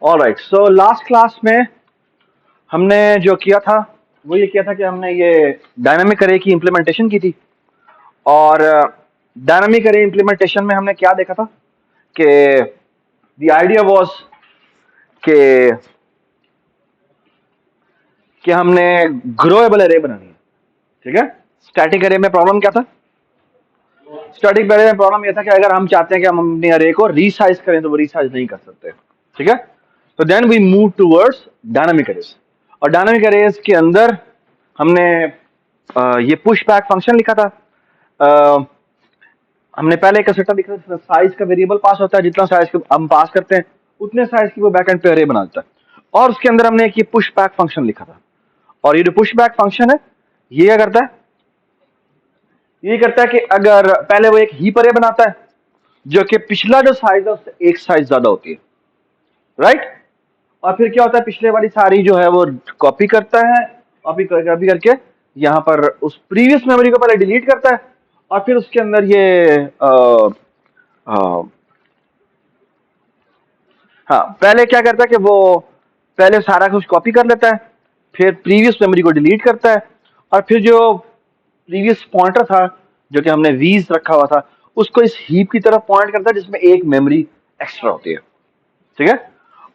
Alright, so last class में हमने जो किया था वो ये किया था कि हमने ये डायनामिक अरे की इम्प्लीमेंटेशन की थी। और डायनामिक अरे इम्प्लीमेंटेशन में हमने क्या देखा था कि द आइडिया वाज कि हमने ग्रोएबल अरे बनानी है। ठीक है, स्टैटिक अरे में प्रॉब्लम क्या था? स्टैटिक अरे में प्रॉब्लम यह था कि अगर हम चाहते हैं कि हम अपने अरे को रीसाइज करें तो वो रीसाइज नहीं कर सकते। ठीक है, तो then we move towards dynamic arrays. और डायनामिक अरेज के अंदर हमने ये पुश बैक फंक्शन लिखा था। हमने पहले एक सेटअप लिखा था, साइज का वेरिएबल पास होता है, जितना साइज हम पास करते हैं उतने साइज की वो बैकएंड पे अरे बना देता है। और उसके अंदर हमने एक ये पुश बैक फंक्शन लिखा था। और ये जो पुश बैक फंक्शन है ये क्या करता है? ये करता है कि अगर पहले वो एक हीप अरे बनाता है जो कि पिछला जो साइज है उससे एक साइज ज्यादा होती है, राइट? और फिर क्या होता है, पिछले वाली सारी जो है वो कॉपी करता है, कॉपी करके यहाँ पर उस प्रीवियस मेमोरी को पहले डिलीट करता है और फिर उसके अंदर ये हाँ, पहले क्या करता है कि वो पहले सारा कुछ कॉपी कर लेता है, फिर प्रीवियस मेमोरी को डिलीट करता है और फिर जो प्रीवियस पॉइंटर था जो कि हमने वीज रखा हुआ था उसको इस हीप की तरफ पॉइंट करता है जिसमें एक मेमोरी एक्स्ट्रा होती है। ठीक है,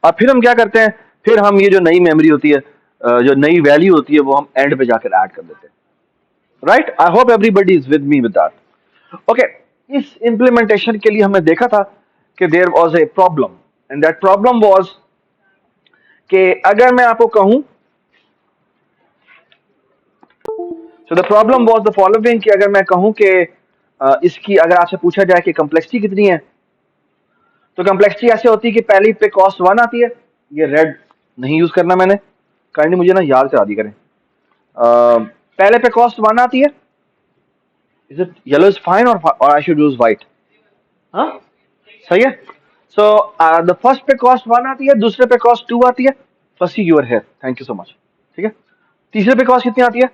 और फिर हम क्या करते हैं, फिर हम ये जो नई मेमोरी होती है, जो नई वैल्यू होती है वो हम एंड पे जाकर ऐड कर देते हैं। Right, I hope everybody is with me with that. Okay, इस इंप्लीमेंटेशन के लिए हमने देखा था कि there was a problem and that problem was कि अगर मैं आपको कहूं, so the problem was the following कि अगर मैं कहूं कि इसकी अगर आपसे पूछा जाए कि कॉम्प्लेक्सिटी कितनी है, तो कॉम्प्लेक्सिटी ऐसे होती है कि पहली पे कॉस्ट 1 आती है। ये रेड नहीं यूज करना मैंने, काइंडली मुझे ना याद करा दी करें। पहले पे कॉस्ट 1 आती है। Is it yellow is fine और आई शुड यूज व्हाइट? हाँ, सही है। सो द फर्स्ट पे कॉस्ट 1 आती है, दूसरे पे कॉस्ट 2 आती है। First your hair, thank you so much. ठीक है, तीसरे पे कॉस्ट कितनी आती है?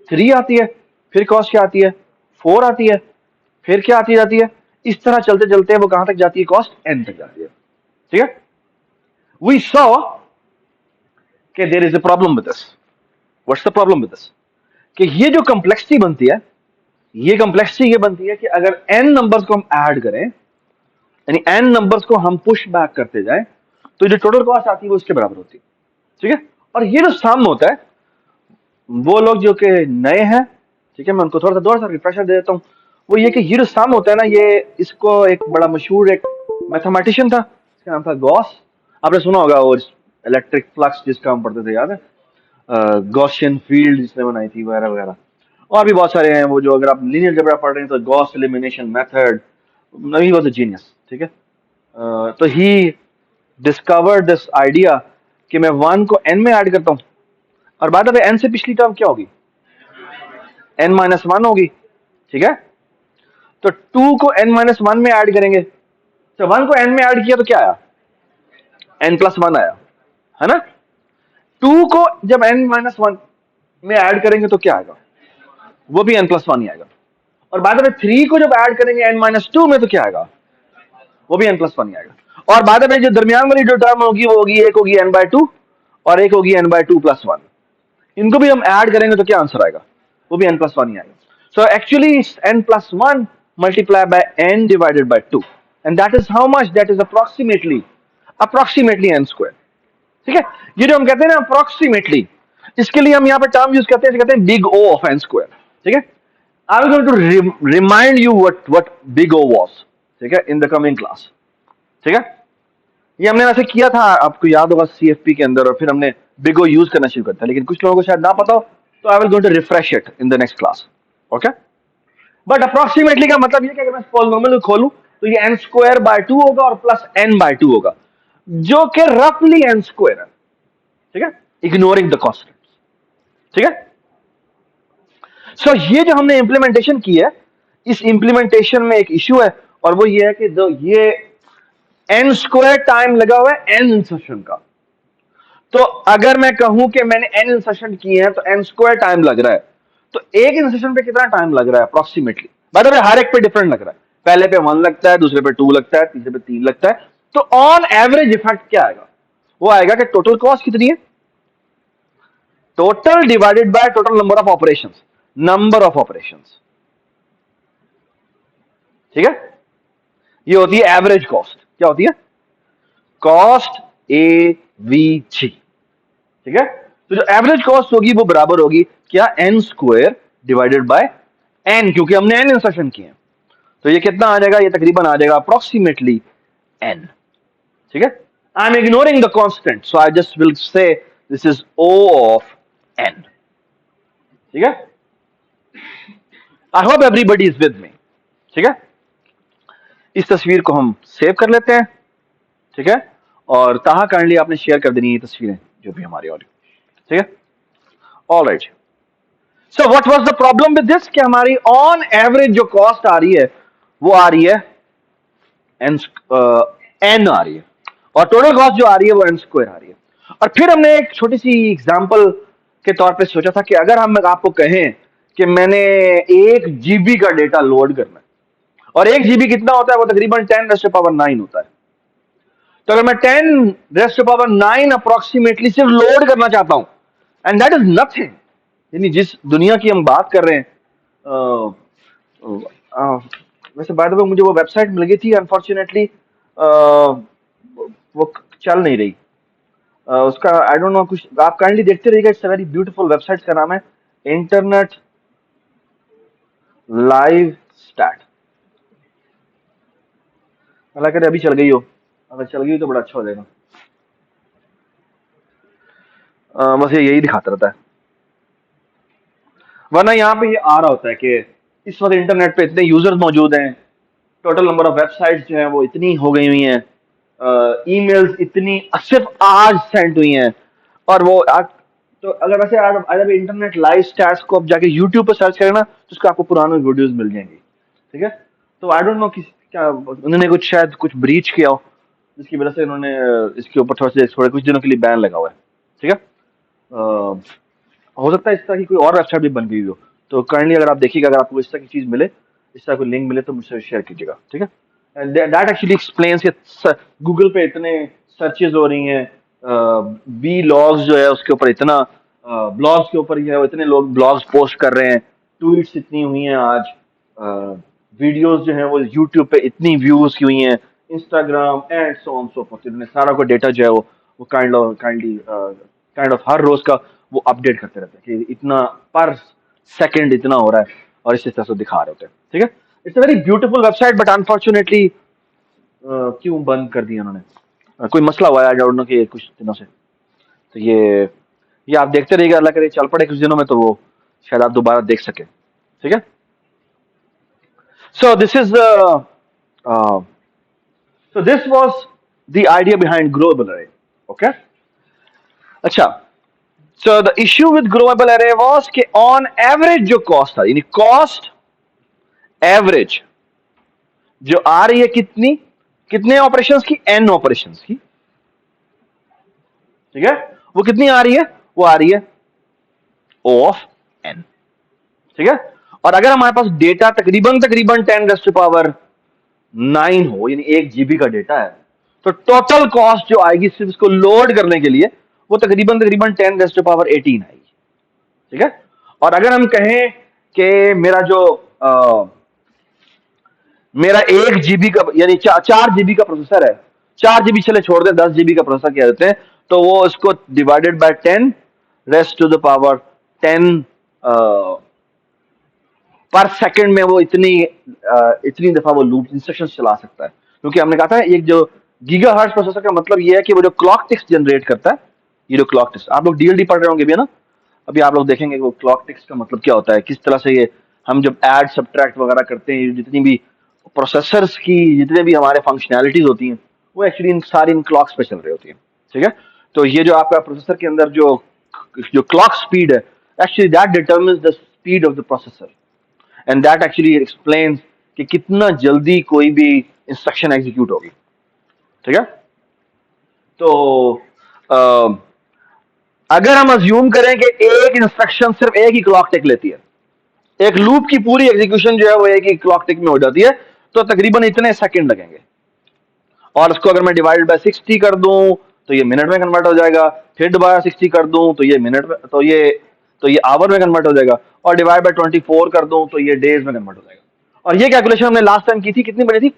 3 आती है। फिर कॉस्ट क्या आती है? 4 आती है। फिर क्या आती जाती है? इस तरह चलते चलते वो कहां तक जाती है? कॉस्ट n तक जाती है। ठीक है, वी सॉ कि there is a problem with this. What's the problem with this? कि ये जो कॉम्प्लेक्सिटी बनती है, ये कॉम्प्लेक्सिटी ये बनती है कि अगर n नंबर्स को हम ऐड करें, यानी n नंबर्स को हम पुश बैक करते जाएं, तो जो टोटल कॉस्ट आती है वो उसके बराबर होती है। ठीक है, और ये जो सम होता है, वो लोग जो कि नए हैं, ठीक है, मैं उनको थोड़ा सा रिफ्रेशर दे देता हूँ। वो ये कि ये जो सम होता है ना, ये इसको एक बड़ा मशहूर एक मैथमेटिशियन था, इसका नाम था गॉस। आपने सुना होगा वो इलेक्ट्रिक फ्लक्स जिसका हम पढ़ते थे, याद है? गॉसियन फील्ड जिसने बनाई थी वगैरह वगैरह। और भी बहुत सारे हैं वो, जो अगर आप लीनियर अलजेब्रा पढ़ रहे हैं तो Gauss elimination method, he was a genius. ठीक है, तो ही डिस्कवर्ड दिस आइडिया कि मैं 1 को n में ऐड करता हूँ और बाद में n से पिछली टर्म क्या होगी? n-1 होगी। ठीक है, तो 2 को n-1 में ऐड करेंगे, तो 1 को n में ऐड किया तो क्या आया? n+1 आया, है ना? 2 को जब n-1 में ऐड करेंगे तो क्या आएगा? वो भी n+1 ही आएगा। और बाद में 3 को जब ऐड करेंगे n-2 में तो क्या आएगा? वो भी n+1 ही आएगा। और बाद में जो दरमियान वाली जो टर्म होगी वो होगी, एक होगी n/2 और एक होगी n/2+1। इनको भी हम ऐड करेंगे तो क्या आंसर आएगा? वो भी n+1 ही आएगा। So actually n+1 multiplied by n divided by 2, and that is how much? That is approximately n square। ठीक है, ये जो हम कहते हैं ना अप्रोक्सीमेटली, इसके लिए हम यहाँ पे टर्म यूज करते हैं big O of n square. ठीक है, I am going to remind you what big O was, ठीक है, इन द कमिंग क्लास। ठीक है, ये हमने वैसे किया था, आपको याद होगा CFP के अंदर, और फिर हमने बिग O यूज करना शुरू करता है, लेकिन कुछ लोगों को शायद ना पता हो, तो I will going to refresh it in the next class. Okay, but approximately का मतलब ये कि अगर मैं पॉलिनोमियल को खोलूं तो ये n स्क्वायर बाय 2 होगा और प्लस n/2 होगा, जो कि रफली n स्क्वायर है। ठीक है, इग्नोरिंग द कॉन्स्टेंट। ठीक है, सो ये जो हमने इंप्लीमेंटेशन की है, इस इंप्लीमेंटेशन में एक इश्यू है, और वो ये है कि जो ये n स्क्वायर टाइम लगा हुआ है n इंसर्शन का। तो अगर मैं कहूं कि मैंने n इंसर्शन किए हैं तो n स्क्वायर टाइम लग रहा है, तो एक इंसर्शन पे कितना टाइम लग रहा है अप्रोक्सीमेटली? बाय द वे हर एक पे डिफरेंट लग रहा है। पहले पे 1 लगता है, दूसरे पे 2 लगता है, तीसरे पे 3 लगता है। तो ऑन एवरेज इफेक्ट क्या आएगा? वो आएगा कि टोटल कॉस्ट कितनी है, total divided by total number of operations, number of operations, ठीक है। ये होती है एवरेज कॉस्ट। क्या होती है? कॉस्ट AVG, ठीक है। तो जो एवरेज कॉस्ट होगी वो बराबर होगी क्या, n square divided by n, क्योंकि हमने n इंसर्शन किए हैं। तो ये कितना आ जाएगा, ये तकरीबन आ जाएगा अप्रोक्सीमेटली n, ठीक है। I M ignoring the constant, so I just will say this is O of n, ठीक है। I hope everybody is with मी, ठीक है। इस तस्वीर को हम सेव कर लेते हैं, ठीक है। और ताहा काइंडली आपने शेयर कर देनी ये तस्वीरें जो भी हमारी ऑडियो, ठीक है। Alright, so what was the problem with this, कि हमारी ऑन एवरेज जो कॉस्ट आ रही है वो आ रही है n आ रही है, और टोटल कॉस्ट जो आ रही है वो n स्क्वायर आ रही है। और फिर हमने एक छोटी सी एग्जांपल के तौर पे सोचा था कि अगर हम आपको कहें कि मैंने 1 GB का डेटा लोड करना है, और 1 GB कितना होता है, वो तकरीबन 10⁻9 होता है। तो अगर मैं 10⁻9 अप्रोक्सीमेटली सिर्फ लोड करना चाहता हूं, एंड दैट इज नथिंग, यानी जिस दुनिया की हम बात कर रहे हैं, वैसे बाय द वे मुझे वो वेबसाइट मिल गई थी, अनफॉर्चुनेटली वो चल नहीं रही, उसका आई डोंट नो, कुछ आप काइंडली देखते रहिएगा। It's a very beautiful website, का नाम है इंटरनेट लाइव स्टैट। हालांकि अभी चल गई हो, अगर चल गई तो बड़ा अच्छा हो जाएगा। बस ये यही दिखाता रहता है, वरना यहाँ पे ये आ रहा होता है कि इस वक्त इंटरनेट पे इतने यूजर्स मौजूद हैं, टोटल नंबर ऑफ वेबसाइट्स जो हैं वो इतनी हो गई हुई हैं, ईमेल्स इतनी सिर्फ आज सेंड हुई हैं, और वो तो अगर वैसे अगर इंटरनेट लाइव स्टैट्स को आप जाके यूट्यूब पर सर्च करें ना, तो उसका आपको पुराने वीडियोस मिल जाएंगे, ठीक है। तो आई डोंट नो कि क्या उन्होंने कुछ शायद कुछ ब्रीच किया हो, जिसकी वजह से उन्होंने इसके ऊपर थोड़े कुछ दिनों के लिए बैन लगा हुआ है, ठीक है। हो सकता है इस तरह की कोई और वेबसाइट भी बन गई हो, तो काइंडली अगर आप देखिएगा, अगर आपको इस तरह की चीज मिले, इस तरह कोई लिंक मिले, तो मुझसे शेयर कीजिएगा, ठीक है। एंड दैट एक्चुअली एक्सप्लेन्स कि गूगल पे इतने सर्चेज हो रही हैं, बी लॉग्स जो है उसके ऊपर इतना, ब्लॉग्स के ऊपर है इतने लोग ब्लॉग्स पोस्ट कर रहे हैं, ट्वीट्स इतनी हुई हैं आज, वीडियोस जो हैं वो यूट्यूब पे इतनी व्यूज की हुई हैं, Instagram and so on so fourth, इन्होंने सारा को डेटा जो है वो काइंड ऑफ हर रोज का वो अपडेट करते रहते हैं कि इतना पर सेकंड इतना हो रहा है, और इस तरह से दिखा रहे होते हैं, ठीक है। It's a very beautiful website, but unfortunately क्यों बंद कर दिया उन्होंने, कोई मसला हुआ है जोड़ने के कुछ दिनों से। तो ये आप देखते रहिएगा, अल्लाह करे चल पड़े कुछ दिनों में, तो वो शायद आप दोबारा देख सके, ठीक है। So this is so this was the idea behind growable array, okay। अच्छा, so the issue with growable array was कि on average जो cost था, यानी cost average जो आ रही है कितनी, कितने ऑपरेशंस की, n ऑपरेशंस की, ठीक है। वो कितनी आ रही है, वो आ रही है O of n, ठीक है। और अगर हमारे पास डेटा तकरीबन 10⁻9 हो, यानी 1 GB का डेटा है, तो टोटल कॉस्ट जो आएगी सिर्फ इसको लोड करने के लिए, वो तकरीबन 10⁻18 आएगी, ठीक है। और अगर हम कहें कि मेरा 1 GB का यानी 4 GB का प्रोसेसर है, 4 GB चले छोड़ दे, 10 GB का प्रोसेसर कह देते हैं, तो वो इसको डिवाइडेड बाय 10⁻10 पर सेकंड में वो इतनी दफा वो लूप इंस्ट्रक्शन चला सकता है, क्योंकि हमने कहा था एक जो गीगाहर्ट्ज प्रोसेसर का मतलब ये है कि वो जो क्लॉक टिक्स जनरेट करता है, ये जो क्लॉक टिक्स आप लोग डीएलडी पढ़ रहे होंगे भी, है ना। अभी आप लोग देखेंगे कि वो क्लॉक टिक्स का मतलब क्या होता है, किस तरह से ये हम जब ऐड सब्ट्रैक्ट वगैरह करते हैं, जितनी भी प्रोसेसर्स की जितने भी हमारे फंक्शनैलिटीज होती हैं, वो एक्चुअली इन सारी इन क्लॉक्स पे चल रही होती है, ठीक है। तो ये जो आपका प्रोसेसर के अंदर जो क्लॉक स्पीड है, actually that determines the speed of the processor, and that actually explains कि कितना जल्दी कोई भी इंस्ट्रक्शन एग्जीक्यूट होगी, ठीक है। तो अगर हम अज्यूम करें कि एक इंस्ट्रक्शन सिर्फ एक ही क्लॉक टिक लेती है, एक लूप की पूरी एग्जीक्यूशन जो है वो एक ही क्लॉक टिक में हो जाती है, तो तकरीबन इतने सेकंड लगेंगे, और इसको अगर मैं डिवाइडेड बाय 60 कर दूं तो ये मिनट में कन्वर्ट हो जाएगा, फिर दोबारा 60 कर दूं तो ये मिनट में, तो ये आवर में कन्वर्ट हो जाएगा, और डिवाइड बाय 24 कर दूं तो ये डेज में कन्वर्ट हो जाएगा। और ये कैलकुलेशन हमने लास्ट टाइम की थी, कितनी बनी थी?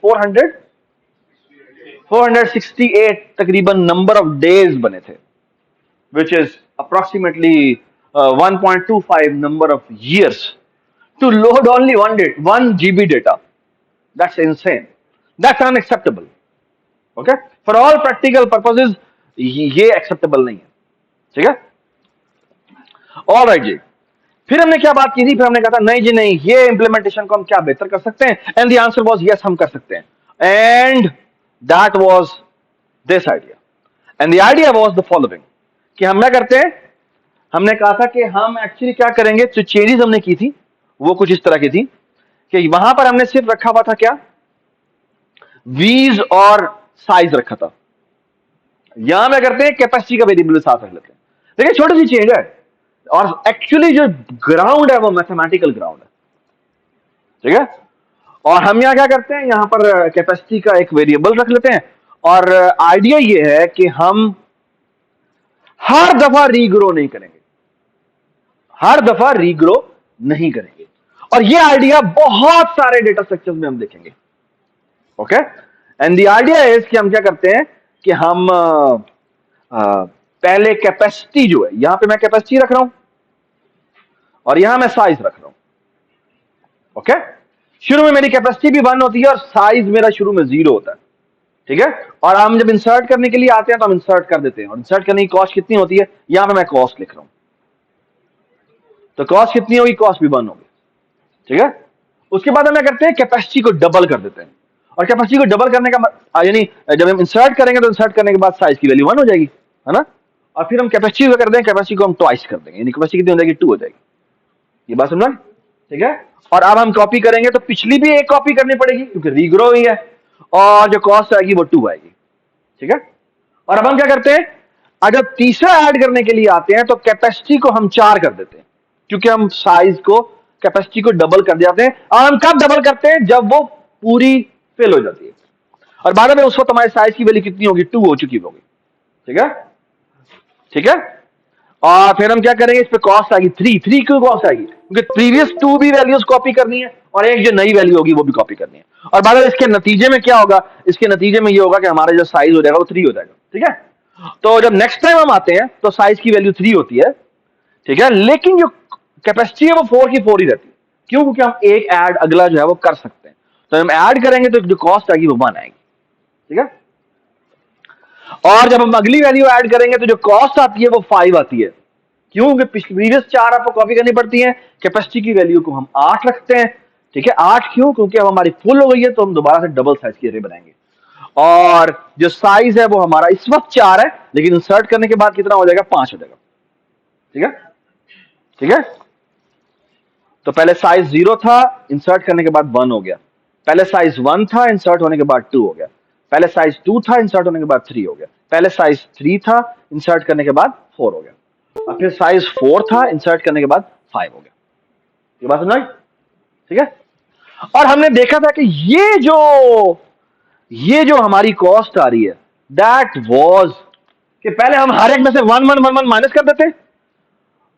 468 तकरीबन नंबर ऑफ डेज बने थे, which is approximately 1.25 number of years to load only 1 GB data. That's insane. That's unacceptable. Okay? For all practical purposes, ये acceptable नहीं है, ठीक है? All right जी। फिर हमने क्या बात की थी? फिर हमने कहा था नहीं जी नहीं, ये implementation को हम क्या बेहतर कर सकते हैं? And the answer was yes, हम कर सकते हैं। And that was this idea. And the idea was the following, कि हम क्या करते हैं? हमने कहा था कि हम एक्चुअली क्या करेंगे, जो चेंजेस हमने की थी वो कुछ इस तरह की थी कि वहां पर हमने सिर्फ रखा हुआ था क्या, वीज और साइज रखा था। यहां में करते हैं कैपेसिटी का वेरिएबल साथ रख लेते हैं। देखिए छोटी सी चेंज है, और एक्चुअली जो ग्राउंड है वो मैथमेटिकल ग्राउंड है, ठीक है। और हम यहां क्या करते हैं, यहां पर कैपेसिटी का एक वेरिएबल रख लेते हैं, और आइडिया ये है कि हम हर दफा रीग्रो नहीं करेंगे, हर दफा रीग्रो नहीं करेंगे। और ये आइडिया बहुत सारे डेटा स्ट्रक्चर्स में हम देखेंगे। Okay, and the idea is कि हम क्या करते हैं कि हम पहले कैपेसिटी जो है, यहां पे मैं कैपेसिटी रख रहा हूं और यहां मैं साइज रख रहा हूं। ओके, शुरू में मेरी कैपेसिटी भी 1 होती है और साइज मेरा शुरू में 0 होता है, ठीक है। और हम जब इंसर्ट करने के लिए आते हैं तो हम इंसर्ट कर देते हैं, और इंसर्ट करने की कॉस्ट कितनी होती है, यहां पे मैं कॉस्ट लिख रहा हूं, तो कॉस्ट कितनी होगी, कॉस्ट भी 1 होगी, ठीक है। उसके बाद हम क्या करते हैं, कैपेसिटी को डबल कर देते हैं, और कैपेसिटी को डबल करने का यानी जब हम इंसर्ट करेंगे तो इंसर्ट करने के बाद साइज की वैल्यू 1 हो जाएगी, है ना। और फिर हम कैपेसिटी को कर दें, कैपेसिटी को हम ट्वाइस कर देंगे, यानी कैपेसिटी कितनी हो जाएगी, 2 हो जाएगी। ये बात समझना, ठीक है। और अब हम कॉपी करेंगे तो पिछली भी एक कॉपी करनी पड़ेगी क्योंकि रीग्रो हुई है, और जो कॉस्ट आएगी वो 2 आएगी, ठीक है। और अब हम क्या करते हैं, अगर तीसरा ऐड करने के लिए आते हैं तो कैपेसिटी को हम 4 कर देते हैं, क्योंकि हम साइज को कैपेसिटी को डबल कर जाते हैं। और हम कब डबल करते हैं, जब वो पूरी फिल हो जाती है, और बाद में उस वक्त हमारे साइज की वैल्यू कितनी होगी, 2 हो चुकी होगी, ठीक है, ठीक है। और फिर हम क्या करेंगे, इस पे कॉस्ट आएगी 3 क्यों कॉस्ट आएगी, क्योंकि प्रीवियस 2 भी वैल्यूज कॉपी करनी है और एक जो नई वैल्यू होगी वो भी कॉपी करनी है। और बाद में इसके नतीजे में क्या होगा, इसके नतीजे में ये होगा कि हमारा जो साइज हो जाएगा वो 3 हो जाएगा, ठीक है। तो जब नेक्स्ट टाइम हम आते हैं तो साइज की वैल्यू 3 होती है, ठीक है, लेकिन जो कैपेसिटी है वो 4 की 4 ही रहती है। क्यों, क्योंकि हम एक ऐड अगला जो है वो कर सकते हैं, तो हम ऐड करेंगे तो जो कॉस्ट आएगी वो 1 आएगी, ठीक है। और जब हम अगली वैल्यू ऐड करेंगे तो जो कॉस्ट आती है वो 5 आती है। क्यों, क्योंकि प्रीवियस 4 आपको कॉपी करनी पड़ती है। कैपेसिटी की वैल्यू को हम 8 रखते हैं, ठीक है। 8 क्यों, क्योंकि अब हमारी फुल हो गई है तो हम दोबारा से डबल साइज की एरे बनाएंगे। और जो साइज है वो हमारा इस वक्त 4 है, लेकिन इंसर्ट करने के बाद कितना हो जाएगा, 5 हो जाएगा, ठीक है, ठीक है। तो पहले साइज 0 था, इंसर्ट करने के बाद 1 हो गया। पहले साइज 1 था, इंसर्ट होने के बाद 2 हो गया। पहले साइज 2 था, इंसर्ट होने के बाद 3 हो गया। पहले साइज 3 था, इंसर्ट करने के बाद 4 हो गया। और फिर साइज 4 था, इंसर्ट करने के बाद 5 हो गया। ये बात समझ, ठीक है। और हमने देखा था कि ये जो हमारी कॉस्ट आ रही है, दैट वाज कि पहले हम हर एक में से 1 1 1 1 माइनस कर देते,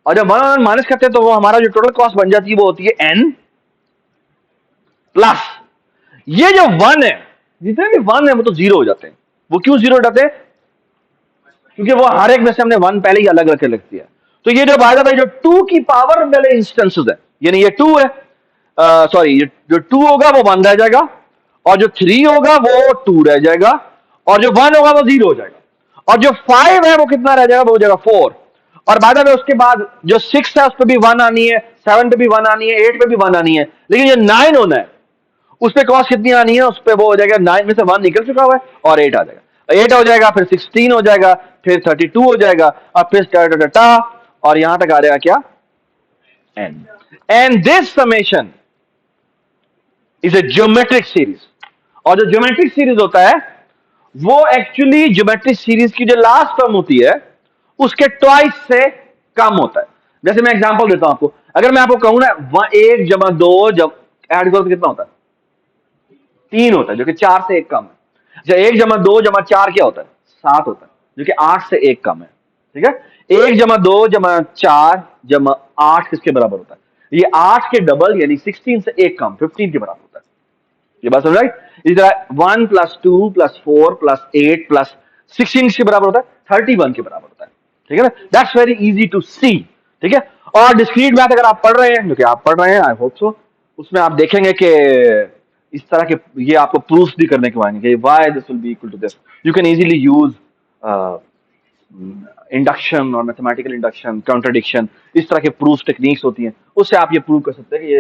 और जब 1 1 माइनस करते हैं तो वो हमारा जो टोटल कॉस्ट बन जाती है वो होती है n प्लस ये जो 1 है, जितने भी 1 है वो तो 0 हो जाते हैं। वो क्यों 0 हो जाते हैं, क्योंकि वो हर एक में से हमने 1 पहले ही अलग रख के लिख दिया। तो ये जो बाय द वे जो 2 की पावर वाले इंस्टेंसेस है, यानी ये 2 है, सॉरी, जो 2 होगा वो 1 रह जाएगा, और जो 3 होगा वो 2 रह जाएगा, और जो 1 होगा वो 0 हो जाएगा, और जो 5 है वो कितना रह जाएगा, वो हो जाएगा 4। और बाय द वे उसके बाद जो 6 है उस पर भी 1 आनी है, 7 पे भी 1 आनी है, 8 पे भी 1 आनी है, लेकिन जो 9 होना है उस पर कॉस्ट कितनी आनी है, उस पर वो हो जाएगा 9 में से 1 निकल चुका हुआ है और 8 आ जाएगा। 8 हो जाएगा, फिर 16 हो जाएगा, फिर 32 हो जाएगा, और फिर और यहां तक आ जाएगा क्या, n। And this summation is a geometric series. और जो ज्योमेट्रिक सीरीज होता है वो एक्चुअली ज्योमेट्रिक सीरीज की जो लास्ट टर्म होती है उसके ट्वाइस से कम होता है। जैसे मैं एग्जांपल देता हूं आपको, अगर मैं आपको कहूं ना 1 जमा 2 जब ऐड करो तो कितना होता है, 3 होता है, जो कि 4 से 1 कम है। जब 1 जमा 2 जमा 4 क्या होता है, 7 होता है। जो कि 8 से 1 कम है, ठीक है। 1 जमा 2 जमा 4 जमा 8 किसके बराबर होता है? ये 8 के डबल यानी 16 से 1 कम 15 के बराबर होता है। ये बात समझ आई? इसी तरह 1 + 2 + 4 + 8 + 16 के बराबर होता है 31 के बराबर होता है, ठीक है ना। दैट्स वेरी इजी टू सी, ठीक है। और डिस्क्रीट मैथ अगर आप पढ़ रहे हैं, जो कि आप पढ़ रहे हैं, आई होप सो, उसमें आप देखेंगे कि इस तरह के ये आपको प्रूफ भी करने को आएंगे कि why this will be equal to this. You can easily use induction और मैथमेटिकल इंडक्शन, कॉन्ट्रडिक्शन, इस तरह के प्रूफ टेक्निक्स होती हैं, उससे आप ये प्रूव कर सकते हैं कि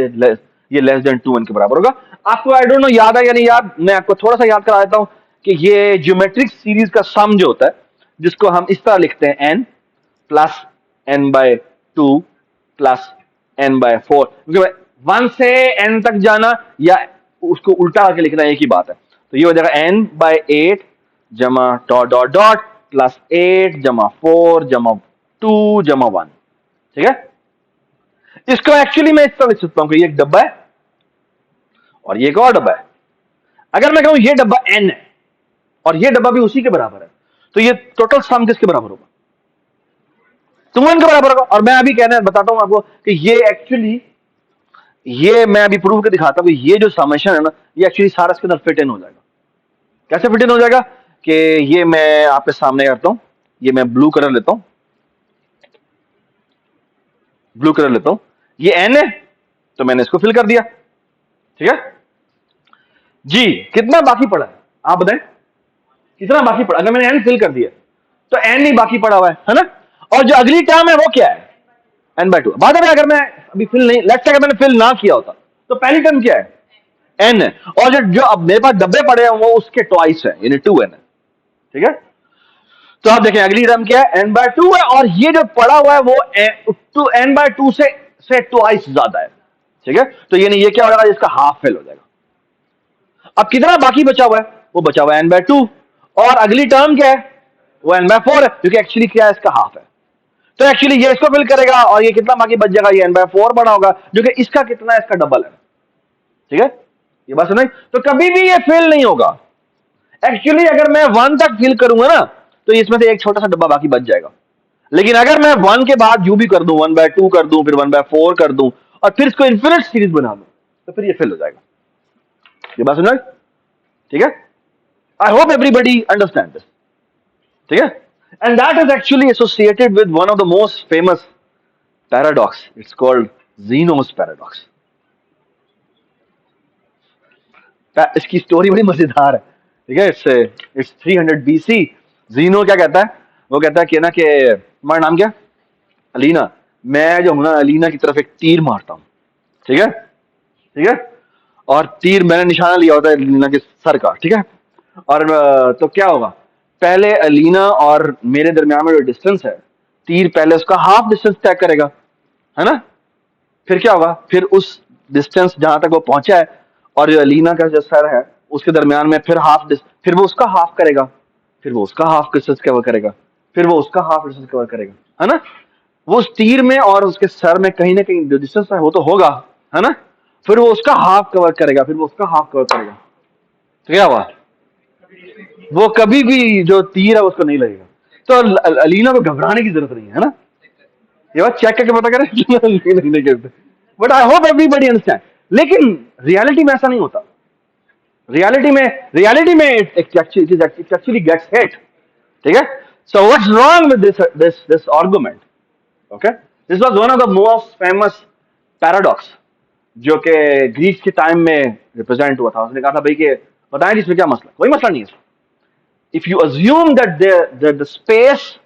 ये लेस देन 2n के बराबर होगा। आपको आई डोंट नो याद है या नहीं याद, मैं आपको थोड़ा सा याद करा देता हूं कि ये ज्योमेट्रिक सीरीज का सम जो होता है, जिसको हम इस तरह लिखते हैं n + n/2 + n/4, क्योंकि 1 से n तक जाना या उसको उल्टा करके लिखना एक ही बात है। तो ये हो जाएगा n/8 जमा डॉट डॉट डॉट + 8 जमा 4 जमा 2 जमा 1, ठीक है। इसको एक्चुअली मैं इस तरह लिख सकता हूं कि ये एक डब्बा है और ये एक और डब्बा है। अगर मैं कहूं ये डब्बा n है और ये डब्बा भी उसी के बराबर है, तो ये टोटल सम किसके बराबर होगा? 2n के बराबर होगा। और मैं अभी कहना बताता हूं आपको कि ये एक्चुअली, ये मैं अभी प्रूव कर दिखाता हूं, ये जो समेशन है ना, ये एक्चुअली सारा इसके अंदर फिट इन हो जाएगा। कैसे फिट इन हो जाएगा कि ये मैं आपके सामने करता हूं, ये मैं ब्लू कलर लेता हूं, ब्लू कलर लेता हूं, ये n है तो मैंने इसको फिल कर दिया, ठीक है जी। कितना बाकी पड़ा है आप बताएं, कितना बाकी पड़ा? अगर मैंने n फिल कर दिया तो n ही बाकी पड़ा हुआ है ना। और जो अगली टर्म है वो क्या है? n/2। बाद में अगर मैं अभी फिल नहीं, लेट्स से अगर मैंने फिल ना किया होता तो पहली टर्म क्या है? n है। और जो अब मेरे पास डब्बे पड़े हैं वो उसके ट्वाइस है, यानी 2n है, ठीक है। तो आप देखें अगली टर्म क्या है? n/2 है, और ये जो पड़ा हुआ है वो n/2 से ट्वाइस ज्यादा है, ठीक है। तो यानी ये क्या हो जाएगा? इसका हाफ फिल हो जाएगा। अब कितना बाकी बचा हुआ है? वो बचा हुआ है n/2, और अगली टर्म क्या है? वो n/4 है, क्योंकि एक्चुअली क्या है? इसका हाफ है। तो एक्चुअली ये इसको फिल करेगा और ये कितना बाकी बच जाएगा? ये n/4 बड़ा होगा, जो कि इसका कितना है? इसका डबल है, ठीक है। ये बात सुनाई? तो कभी भी ये फिल नहीं होगा। एक्चुअली अगर मैं 1 तक फिल करूंगा ना, तो इसमें से एक छोटा सा डब्बा बाकी बच जाएगा। लेकिन अगर मैं 1 के बाद जो भी कर दूं, 1/2 कर दूं, फिर 1/4 कर दूं, और फिर इसको इन्फिनिट सीरीज बना दूं, तो फिर ये फिल हो जाएगा। ये बात सुना? ठीक है। I hope everybody understand this, ठीक है। And that is actually associated with one of the most famous paradox, it's called Zeno's paradox. इसकी स्टोरी बड़ी मजेदार है, ठीक है। It's 300 BC। ज़ीनो क्या कहता है? वो कहता है कि ना, कि तुम्हारा नाम क्या? अलीना। मैं जो हूं ना, अलीना की तरफ एक तीर मारता हूं, ठीक है, ठीक है। और तीर मैंने निशाना लिया होता है अलीना के सर का, ठीक है। और तो क्या होगा? पहले अलीना और मेरे दरमियान में जो डिस्टेंस है, तीर पहले उसका हाफ डिस्टेंस तय करेगा, है ना। फिर क्या होगा? फिर उस डिस्टेंस जहां तक वो पहुंचा है और जो अलीना का जो सर है उसके दरमियान में फिर फिर वो उसका हाफ करेगा, फिर वो उसका हाफ डिस्टेंस कवर करेगा, फिर वो उसका हाफ डिस्टेंस कवर करेगा, है ना। वो उस तीर में और उसके सर में कहीं ना कहीं जो डिस्टेंस है वो तो होगा, है ना। फिर वो उसका हाफ कवर करेगा, फिर वो उसका हाफ कवर करेगा। तो क्या हुआ? वो कभी भी जो तीर है उसको नहीं लगेगा। तो अलीना को घबराने की जरूरत नहीं है ना। ये बात चेक करके पता करें नहीं करते। But I hope everybody understand. लेकिन रियलिटी में ऐसा नहीं होता। रियलिटी में इट एक्चुअली गेट्स हिट, ठीक है। So what's wrong with this argument? Okay, this was one of the most famous paradox जो कि ग्रीक के टाइम में रिप्रेजेंट हुआ था। उसने कहा था भाई कि बताएं इसमें क्या मसला? कोई मसला नहीं है। If you assume that the space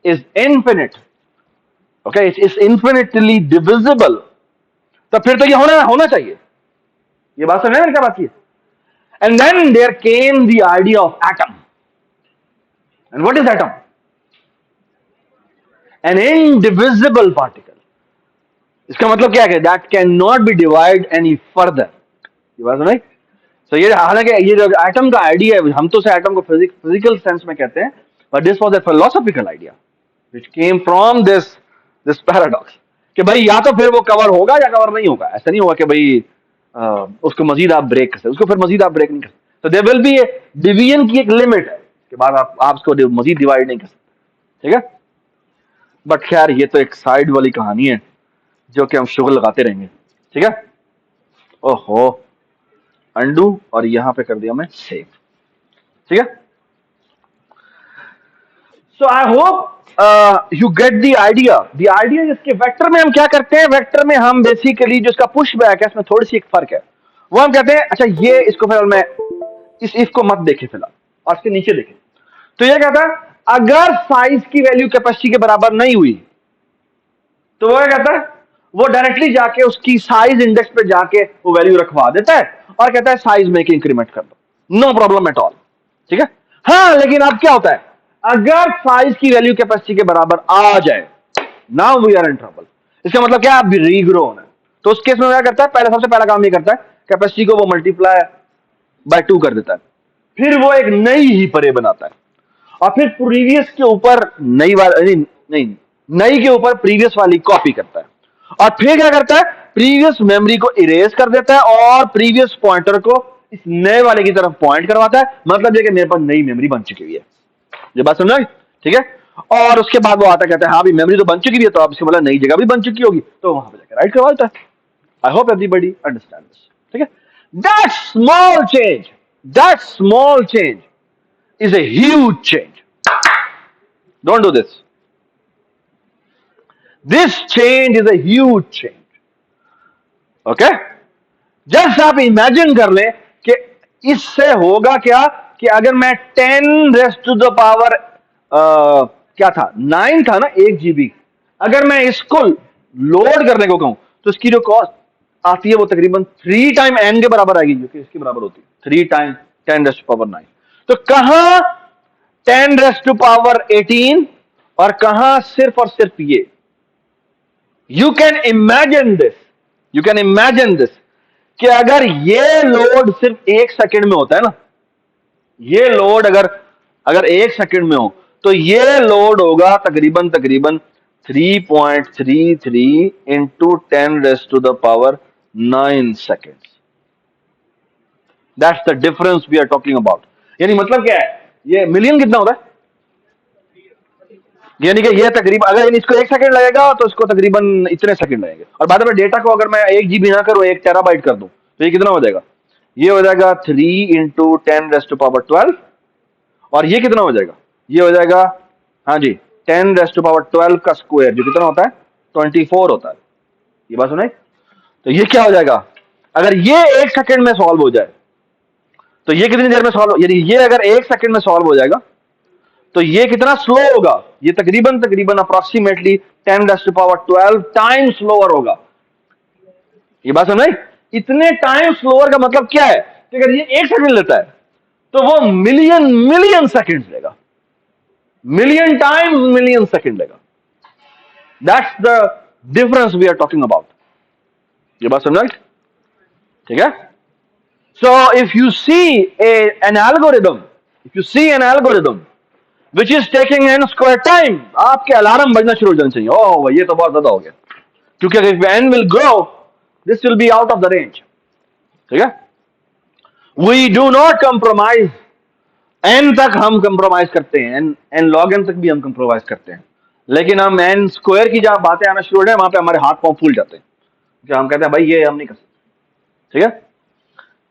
is infinite, okay, it's infinitely divisible, तो फिर तो ये होना चाहिए। ये बात समझ में क्या बात की? And then there came the idea of atom. And what is atom? An indivisible particle. इसका मतलब क्या है? That can not be divide any further. ये बात सुनाई? तो ये हालांकि ये जो एटम का आइडिया है, हम तो से एटम को फिजिकल सेंस में कहते हैं, but this was a philosophical idea which came from this paradox कि भाई या तो फिर वो कवर होगा या कवर नहीं होगा। ऐसा नहीं होगा कि भाई उसको मजीद आप ब्रेक कर सकते, उसको फिर मजीद आप ब्रेक नहीं कर सकते। तो there will be a division की एक लिमिट है, के बाद आप उसको मजीद डिवाइड नहीं कर सकते, ठीक है। बट खैर ये तो एक साइड वाली कहानी है जो कि हम शुगर लगाते रहेंगे, ठीक है। ओहो, अंडू, और यहां पे कर दिया मैं सेव, ठीक है। So I hope you get the idea. The idea इसके वेक्टर में हम क्या करते हैं, वेक्टर में हम बेसिकली जो इसका पुश बैक है इसमें थोड़ी सी एक फर्क है, वो हम कहते हैं अच्छा ये इसको फिलहाल मैं इस इफ को मत देखे फिलहाल और इसके नीचे देखें। तो ये कहता है अगर साइज की वैल्यू कैपेसिटी के बराबर नहीं हुई तो वो क्या कहता है, वो डायरेक्टली जाके उसकी साइज इंडेक्स पे जाके वो वैल्यू रखवा देता है और कहता है साइज में के इंक्रीमेंट कर दो, नो प्रॉब्लम एट ऑल, ठीक है। हाँ लेकिन अब क्या होता है, अगर साइज की वैल्यू कैपेसिटी के बराबर आ जाए, now we are in trouble. इसका मतलब क्या है, अब रीग्रो होना है। तो उस केस में क्या करता है, पहले सबसे पहला काम ये करता है कैपेसिटी को वो मल्टीप्लाई बाय 2 कर देता है, फिर वो एक नई ही परे बनाता है और फिर प्रीवियस के ऊपर नई वाली नहीं नई के ऊपर प्रीवियस वाली कॉपी करता है और फिर क्या करता है, प्रीवियस मेमोरी को इरेज कर देता है और प्रीवियस पॉइंटर को इस नए वाले की तरफ पॉइंट करवाता है। मतलब ये कि मेरे पास नई मेमोरी बन चुकी हुई है, ये बात समझ, ठीक है। और उसके बाद वो आता कहता है हाँ भी मेमोरी तो बन चुकी है, तो अब इसके मतलब नई जगह भी बन चुकी होगी, तो वहां पे जाकर राइट करवा देता है। I hope everybody understand this, ठीक है। That small change, that small change is a huge change. Don't do this. This change is a huge change. Okay? Just आप इमेजिन कर लें कि इससे होगा क्या कि अगर मैं 10 रेस्ट टू द पावर क्या था 9 था ना 1 GB, अगर मैं इसको लोड करने को कहूं तो इसकी जो कॉस्ट आती है वो तकरीबन 3 टाइम n के बराबर आएगी, जो कि इसके बराबर होती है 3 टाइम 10 रेस्ट टू पावर 9। तो कहां 10 रेस्ट टू पावर 18 और कहां सिर्फ और सिर्फ ये। You can imagine this, you can imagine this कि अगर ये लोड सिर्फ 1 सेकंड में होता है ना, ये लोड अगर अगर 1 सेकंड में हो तो ये लोड होगा तकरीबन 3.33 into 10 raised to the power 9 seconds. That's the difference we are talking about. यानी मतलब क्या है, ये मिलियन कितना होता है, यानी कि ये तकरीबन अगर इसको 1 सेकंड लगेगा तो इसको तकरीबन इतने सेकंड लगेंगे। और बाद में डेटा को अगर मैं 1 GB ना करूं 1 टेराबाइट कर दूं तो ये कितना हो जाएगा, ये हो जाएगा 3 इंटू 10 रेस्ट टू पावर 12 और ये कितना हो जाएगा, ये हो जाएगा हाँ जी 10 रेस्ट टू पावर 12 का स्क्वायर जो कितना होता है 24 होता है। ये बात सुनाई, तो ये क्या हो जाएगा, अगर ये 1 सेकंड में सॉल्व हो जाए तो ये कितनी देर में सॉल्व, यानी ये अगर 1 सेकंड में सॉल्व हो जाएगा तो ये कितना स्लो होगा, ये तकरीबन approximately 10 raised to power 12 time slower होगा। ये बात समझ, इतने टाइम स्लोअर का मतलब क्या है कि अगर ये 1 सेकंड लेता है तो वो मिलियन सेकंड लेगा, मिलियन टाइम्स मिलियन सेकंड लेगा। That's the difference we are talking about. ये बात समझ, ठीक है। So if you see an algorithm, if you see an algorithm which is taking n square time, आपके अलार्म बजना शुरू हो जाना चाहिए, ओह ये तो बहुत ज्यादा हो गया, क्योंकि if n will grow this will be out of the range, ठीक है। we do not compromise, n तक हम कंप्रोमाइज करते हैं, n log n तक भी हम कंप्रोमाइज करते हैं, लेकिन हम n स्क्वायर की जहां बातें आना शुरू हो जाए वहां पे हमारे हाथ पांव फूल जाते हैं, क्योंकि हम कहते हैं भाई ये हम नहीं कर सकते, ठीक है,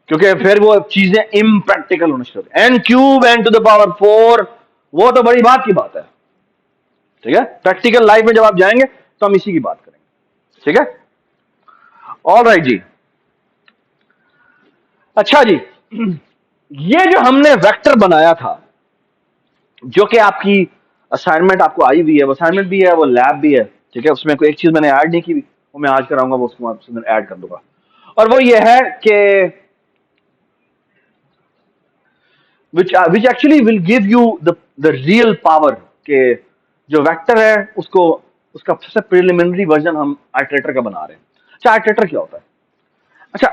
क्योंकि फिर वो चीजें इम्प्रैक्टिकल होना शुरू होती है। n cube n to the power 4 वो तो बड़ी बात की बात है, ठीक है। प्रैक्टिकल लाइफ में जब आप जाएंगे तो हम इसी की बात करेंगे, ठीक है। ऑल राइट जी, अच्छा जी, ये जो हमने वेक्टर बनाया था जो कि आपकी असाइनमेंट आपको आई हुई है, वो असाइनमेंट भी है वो लैब भी है, ठीक है। उसमें कोई एक चीज मैंने ऐड नहीं की, वो मैं आज कराऊंगा, वो उसको आपसे ऐड कर दूंगा। और वो ये है कि which actually will give you the real power के जो वेक्टर है उसको उसका सबसे प्रिलिमिनरी वर्जन हम आइटरेटर का बना रहे हैं। अच्छा आइटरेटर क्या होता है, अच्छा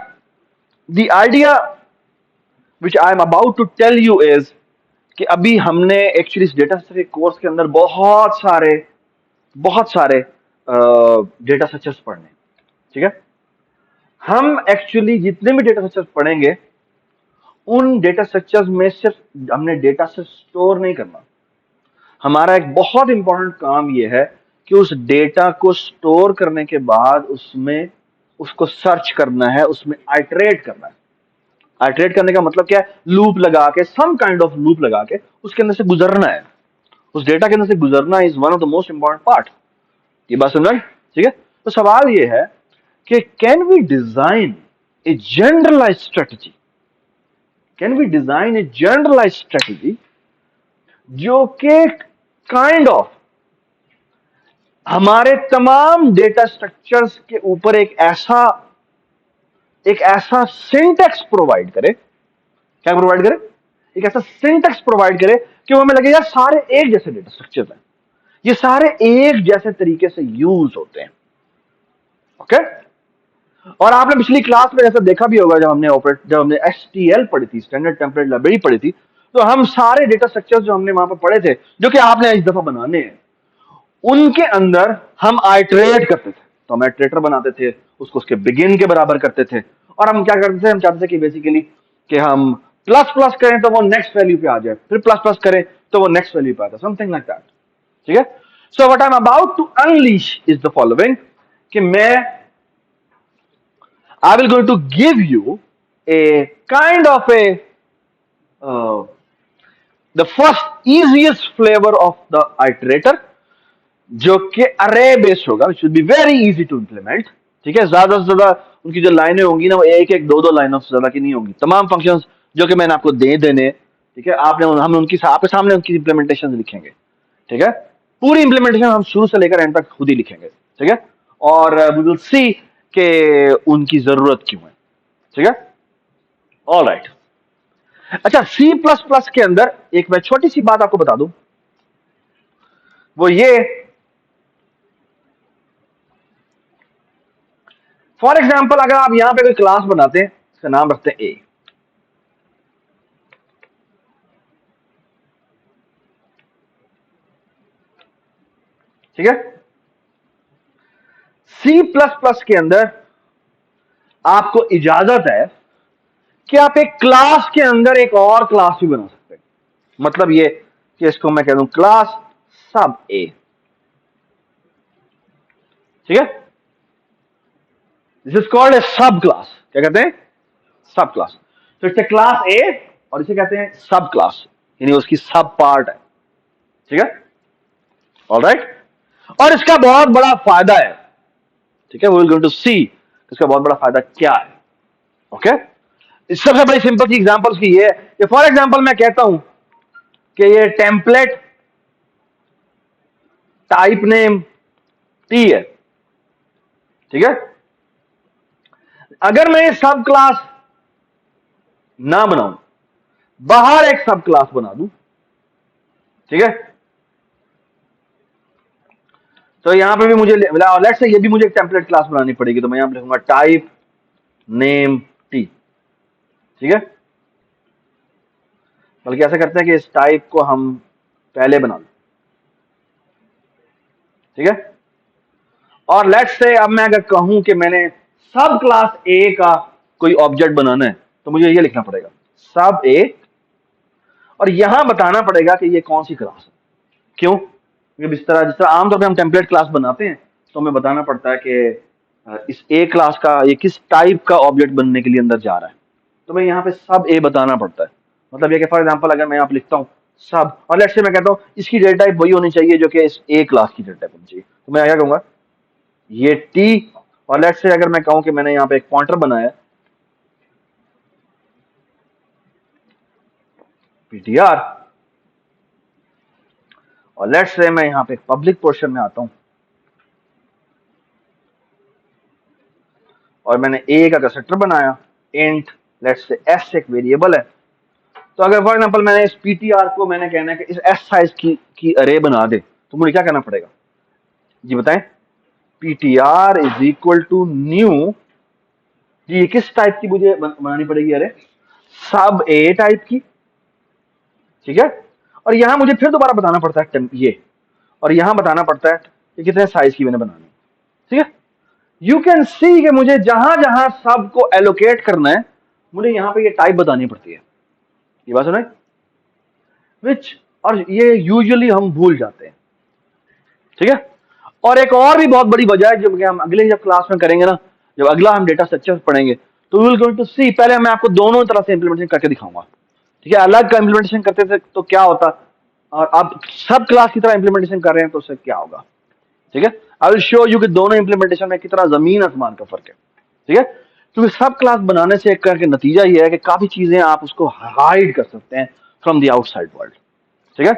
the idea which I am about to tell you is कि अभी हमने एक्चुअली इस डेटा स्ट्रक्चर कोर्स के अंदर बहुत सारे डेटा स्ट्रक्चर्स पढ़ने, ठीक है। हम एक्चुअली जितने भी डेटा स्ट्रक्चर्स पढ़ेंगे उन डेटा स्ट्रक्चर्स में सिर्फ हमने डेटा से स्टोर नहीं करना, हमारा एक बहुत इंपॉर्टेंट काम यह है कि उस डेटा को स्टोर करने के बाद उसमें उसको सर्च करना है, उसमें आइटरेट करना है। आइटरेट करने का मतलब क्या है? लूप लगा के, सम काइंड ऑफ लूप लगा के उसके अंदर से गुजरना है, उस डेटा के अंदर से गुजरना is one of the most important part. ये बात समझ, ठीक है? तो सवाल ये है कि can we design a generalize strategy, can we design a generalize strategy जो कि काइंड ऑफ हमारे तमाम डेटा स्ट्रक्चर्स के ऊपर एक ऐसा सिंटेक्स प्रोवाइड करे, क्या प्रोवाइड करे? एक ऐसा सिंटेक्स प्रोवाइड करे कि वो हमें लगे यार सारे एक जैसे डेटा स्ट्रक्चर्स हैं, ये सारे एक जैसे तरीके से यूज होते हैं। ओके? और आपने पिछली क्लास में ऐसा देखा भी होगा, जब हमने STL पढ़ी थी, स्टैंडर्ड टेम्पलेट लाइब्रेरी पढ़ी थी, तो हम सारे डेटा स्ट्रक्चर्स जो हमने वहां पर पढ़े थे, जो कि आपने इस दफा बनाने हैं, उनके अंदर हम आइटरेट करते थे। तो हम आइटरेटर बनाते थे, उसको उसके बिगिन के बराबर करते थे, और हम क्या करते थे? हम चाहते थे कि बेसिकली कि हम प्लस प्लस करें तो वो नेक्स्ट वैल्यू पे आ जाए, फिर प्लस प्लस करें तो वो नेक्स्ट वैल्यू पे आता है, समथिंग लाइक दैट। ठीक है? So what I am about to unleash is the following, कि मैं I will going to give you a kind of the first easiest flavor of the iterator, जो कि अरे बेस्ड होगा, which will be very easy to implement। ठीक है? ज्यादा से ज्यादा उनकी जो लाइनें होंगी ना, वो एक एक दो दो लाइनों से ज्यादा की नहीं होंगी। तमाम फंक्शंस जो कि मैंने आपको दे देने, ठीक है, हम उनकी आपके सामने उनकी इंप्लीमेंटेशन लिखेंगे। ठीक है? पूरी इंप्लीमेंटेशन हम शुरू से लेकर एंड तक खुद ही लिखेंगे। ठीक है? और वी विल सी कि उनकी जरूरत क्यों है। ठीक है? All right. अच्छा, C++ के अंदर एक मैं छोटी सी बात आपको बता दूं, वो ये, फॉर एग्जाम्पल अगर आप यहां पे कोई क्लास बनाते हैं, इसका नाम रखते हैं A, ठीक है? C++ के अंदर आपको इजाजत है कि आप एक क्लास के अंदर एक और क्लास भी बना सकते हैं। मतलब ये कि इसको मैं कह दूं क्लास सब A, ठीक है? दिस इज कॉल्ड ए सब क्लास। क्या कहते हैं? सब क्लास। तो इट्स ए क्लास A, और इसे कहते हैं सब क्लास, यानी उसकी सब पार्ट है। ठीक है? ऑलराइट। और इसका बहुत बड़ा फायदा है, ठीक है? वी विल गोइंग टू सी इसका बहुत बड़ा फायदा क्या है। ओके? सबसे बड़ी सिंपल सी एग्जांपल की ये है कि फॉर एग्जांपल मैं कहता हूं कि ये टेम्पलेट टाइप नेम T है, ठीक है? अगर मैं ये सब क्लास ना बनाऊं, बाहर एक सब क्लास बना दूं, ठीक है, तो यहां पे भी मुझे लेट्स से ये भी मुझे एक टेम्पलेट क्लास बनानी पड़ेगी, तो मैं यहां पे लिखूंगा टाइप नेम T, ठीक है? बल्कि ऐसा करते हैं कि इस टाइप को हम पहले बना लें, ठीक है? और लेट्स से अब मैं अगर कहूं कि मैंने सब क्लास A का कोई ऑब्जेक्ट बनाना है, तो मुझे ये लिखना पड़ेगा सब A, और यहां बताना पड़ेगा कि ये कौन सी क्लास है। क्यों? क्योंकि जिस तरह आमतौर पे हम टेम्पलेट क्लास बनाते हैं, तो हमें बताना पड़ता है कि इस A क्लास का ये किस टाइप का ऑब्जेक्ट बनने के लिए अंदर जा रहा है, तो मैं यहाँ पे सब A बताना पड़ता है। मतलब ये कि फॉर एग्जांपल अगर मैं यहाँ पे लिखता हूँ सब, और लेट्स से मैं कहता हूँ इसकी डेटा टाइप वही होनी चाहिए जो कि इस A क्लास की डेटा टाइप होनी चाहिए, तो मैं क्या कहूंगा ये T, और लेट्स से अगर मैं कहूं कि मैंने यहाँ पे एक पॉइंटर बनाया PTR, और लेट्स से मैं यहाँ पे पब्लिक पोर्शन में आता हूं और मैंने A का कंस्ट्रक्टर बनाया इंट, लेट्स से S एक वेरिएबल है, तो अगर फॉर एग्जांपल मैंने इस PTR को मैंने कहना है कि इस S साइज की अरे बना दे, तो मुझे क्या करना पड़ेगा जी बताएं? PTR is equal to new, जी किस टाइप की मुझे बनानी पड़ेगी अरे? सब A टाइप की, ठीक है? और यहां मुझे फिर दोबारा बताना पड़ता है ये, और यहां बताना पड़ता है कि कितने साइज की मैंने बनानी, ठीक है? यू कैन सी कि मुझे जहां जहां सब को एलोकेट करना है, मुझे यहां पे ये टाइप बतानी पड़ती है। ये बात सुना, विच, और ये यूजुअली हम भूल जाते हैं, ठीक है। और एक और भी बहुत बड़ी वजह है, जब हम अगले जब क्लास में करेंगे ना, जब अगला हम डेटा स्ट्रक्चर पढ़ेंगे, तो वी विल गोइंग टू सी, पहले मैं आपको दोनों तरह से इंप्लीमेंटेशन करके दिखाऊंगा, ठीक है। अलग का इंप्लीमेंटेशन करते थे तो क्या होता, और आप सब क्लास की तरह इंप्लीमेंटेशन कर रहे हैं तो उससे क्या होगा, ठीक है। आई विल शो यू कि दोनों इंप्लीमेंटेशन में कितना जमीन आसमान का फर्क है, ठीक है। क्योंकि सब क्लास बनाने से एक करके नतीजा ये है कि काफी चीजें आप उसको हाइड कर सकते हैं फ्रॉम द आउटसाइड वर्ल्ड, ठीक है।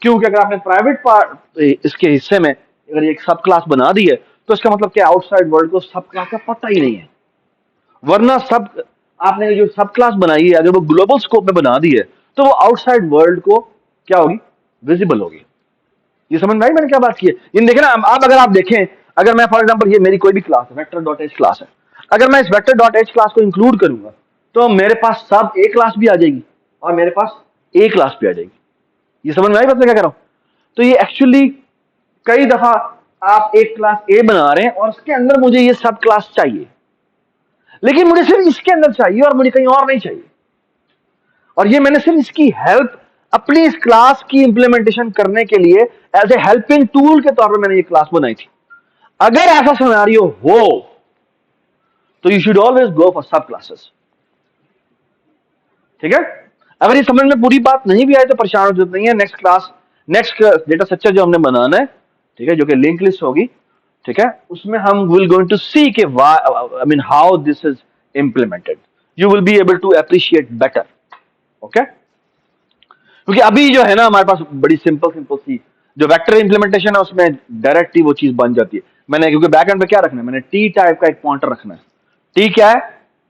क्योंकि अगर आपने प्राइवेट पार्ट इसके हिस्से में अगर एक सब क्लास बना दी है, तो इसका मतलब क्या, आउटसाइड वर्ल्ड को सब क्लास का पता ही नहीं है। वरना सब आपने जो सब क्लास बनाई है, अगर वो ग्लोबल स्कोप में बना दी है, तो वो आउटसाइड वर्ल्ड को क्या होगी, विजिबल होगी। ये समझ में आई मैंने क्या बात की है। ये देखें ना, आप अगर आप देखें, अगर मैं फॉर एग्जांपल ये मेरी कोई भी क्लास है, वेक्टर डॉट एच क्लास है, अगर मैं इस वेक्टर डॉट एच क्लास को इंक्लूड करूंगा, तो मेरे पास सब ए क्लास भी आ जाएगी और मेरे पास ए क्लास भी आ जाएगी। ये समझ में आई बात मैं क्या कह रहा हूं। तो ये एक्चुअली कई दफा आप एक क्लास ए बना रहे हैं और उसके अंदर मुझे ये सब क्लास चाहिए, लेकिन मुझे सिर्फ इसके अंदर चाहिए और मुझे कहीं और नहीं चाहिए, और ये मैंने सिर्फ इसकी हेल्प अपनी इस क्लास की इंप्लीमेंटेशन करने के लिए एज ए हेल्पिंग टूल के तौर पर मैंने ये क्लास बनाई थी। अगर ऐसा सिनेरियो हो तो you should always go for सब क्लासेस, ठीक है। अगर ये समझ में पूरी बात नहीं भी आए तो परेशान हो जरूरत नहीं है। Next class, next data structure जो हमने बनाना है, ठीक है, जो कि लिंक लिस्ट होगी, ठीक है, उसमें हम विल गोइंग टू सी के I mean how this is implemented, you will be able to appreciate better, okay. क्योंकि अभी जो है ना हमारे पास बड़ी सिंपल सिंपल सी जो वेक्टर इंप्लीमेंटेशन है, उसमें डायरेक्ट ही वो चीज बन जाती है। मैंने क्योंकि बैकएंड पे क्या रखना है, मैंने टी टाइप का एक पॉइंटर रखना है। टी क्या है,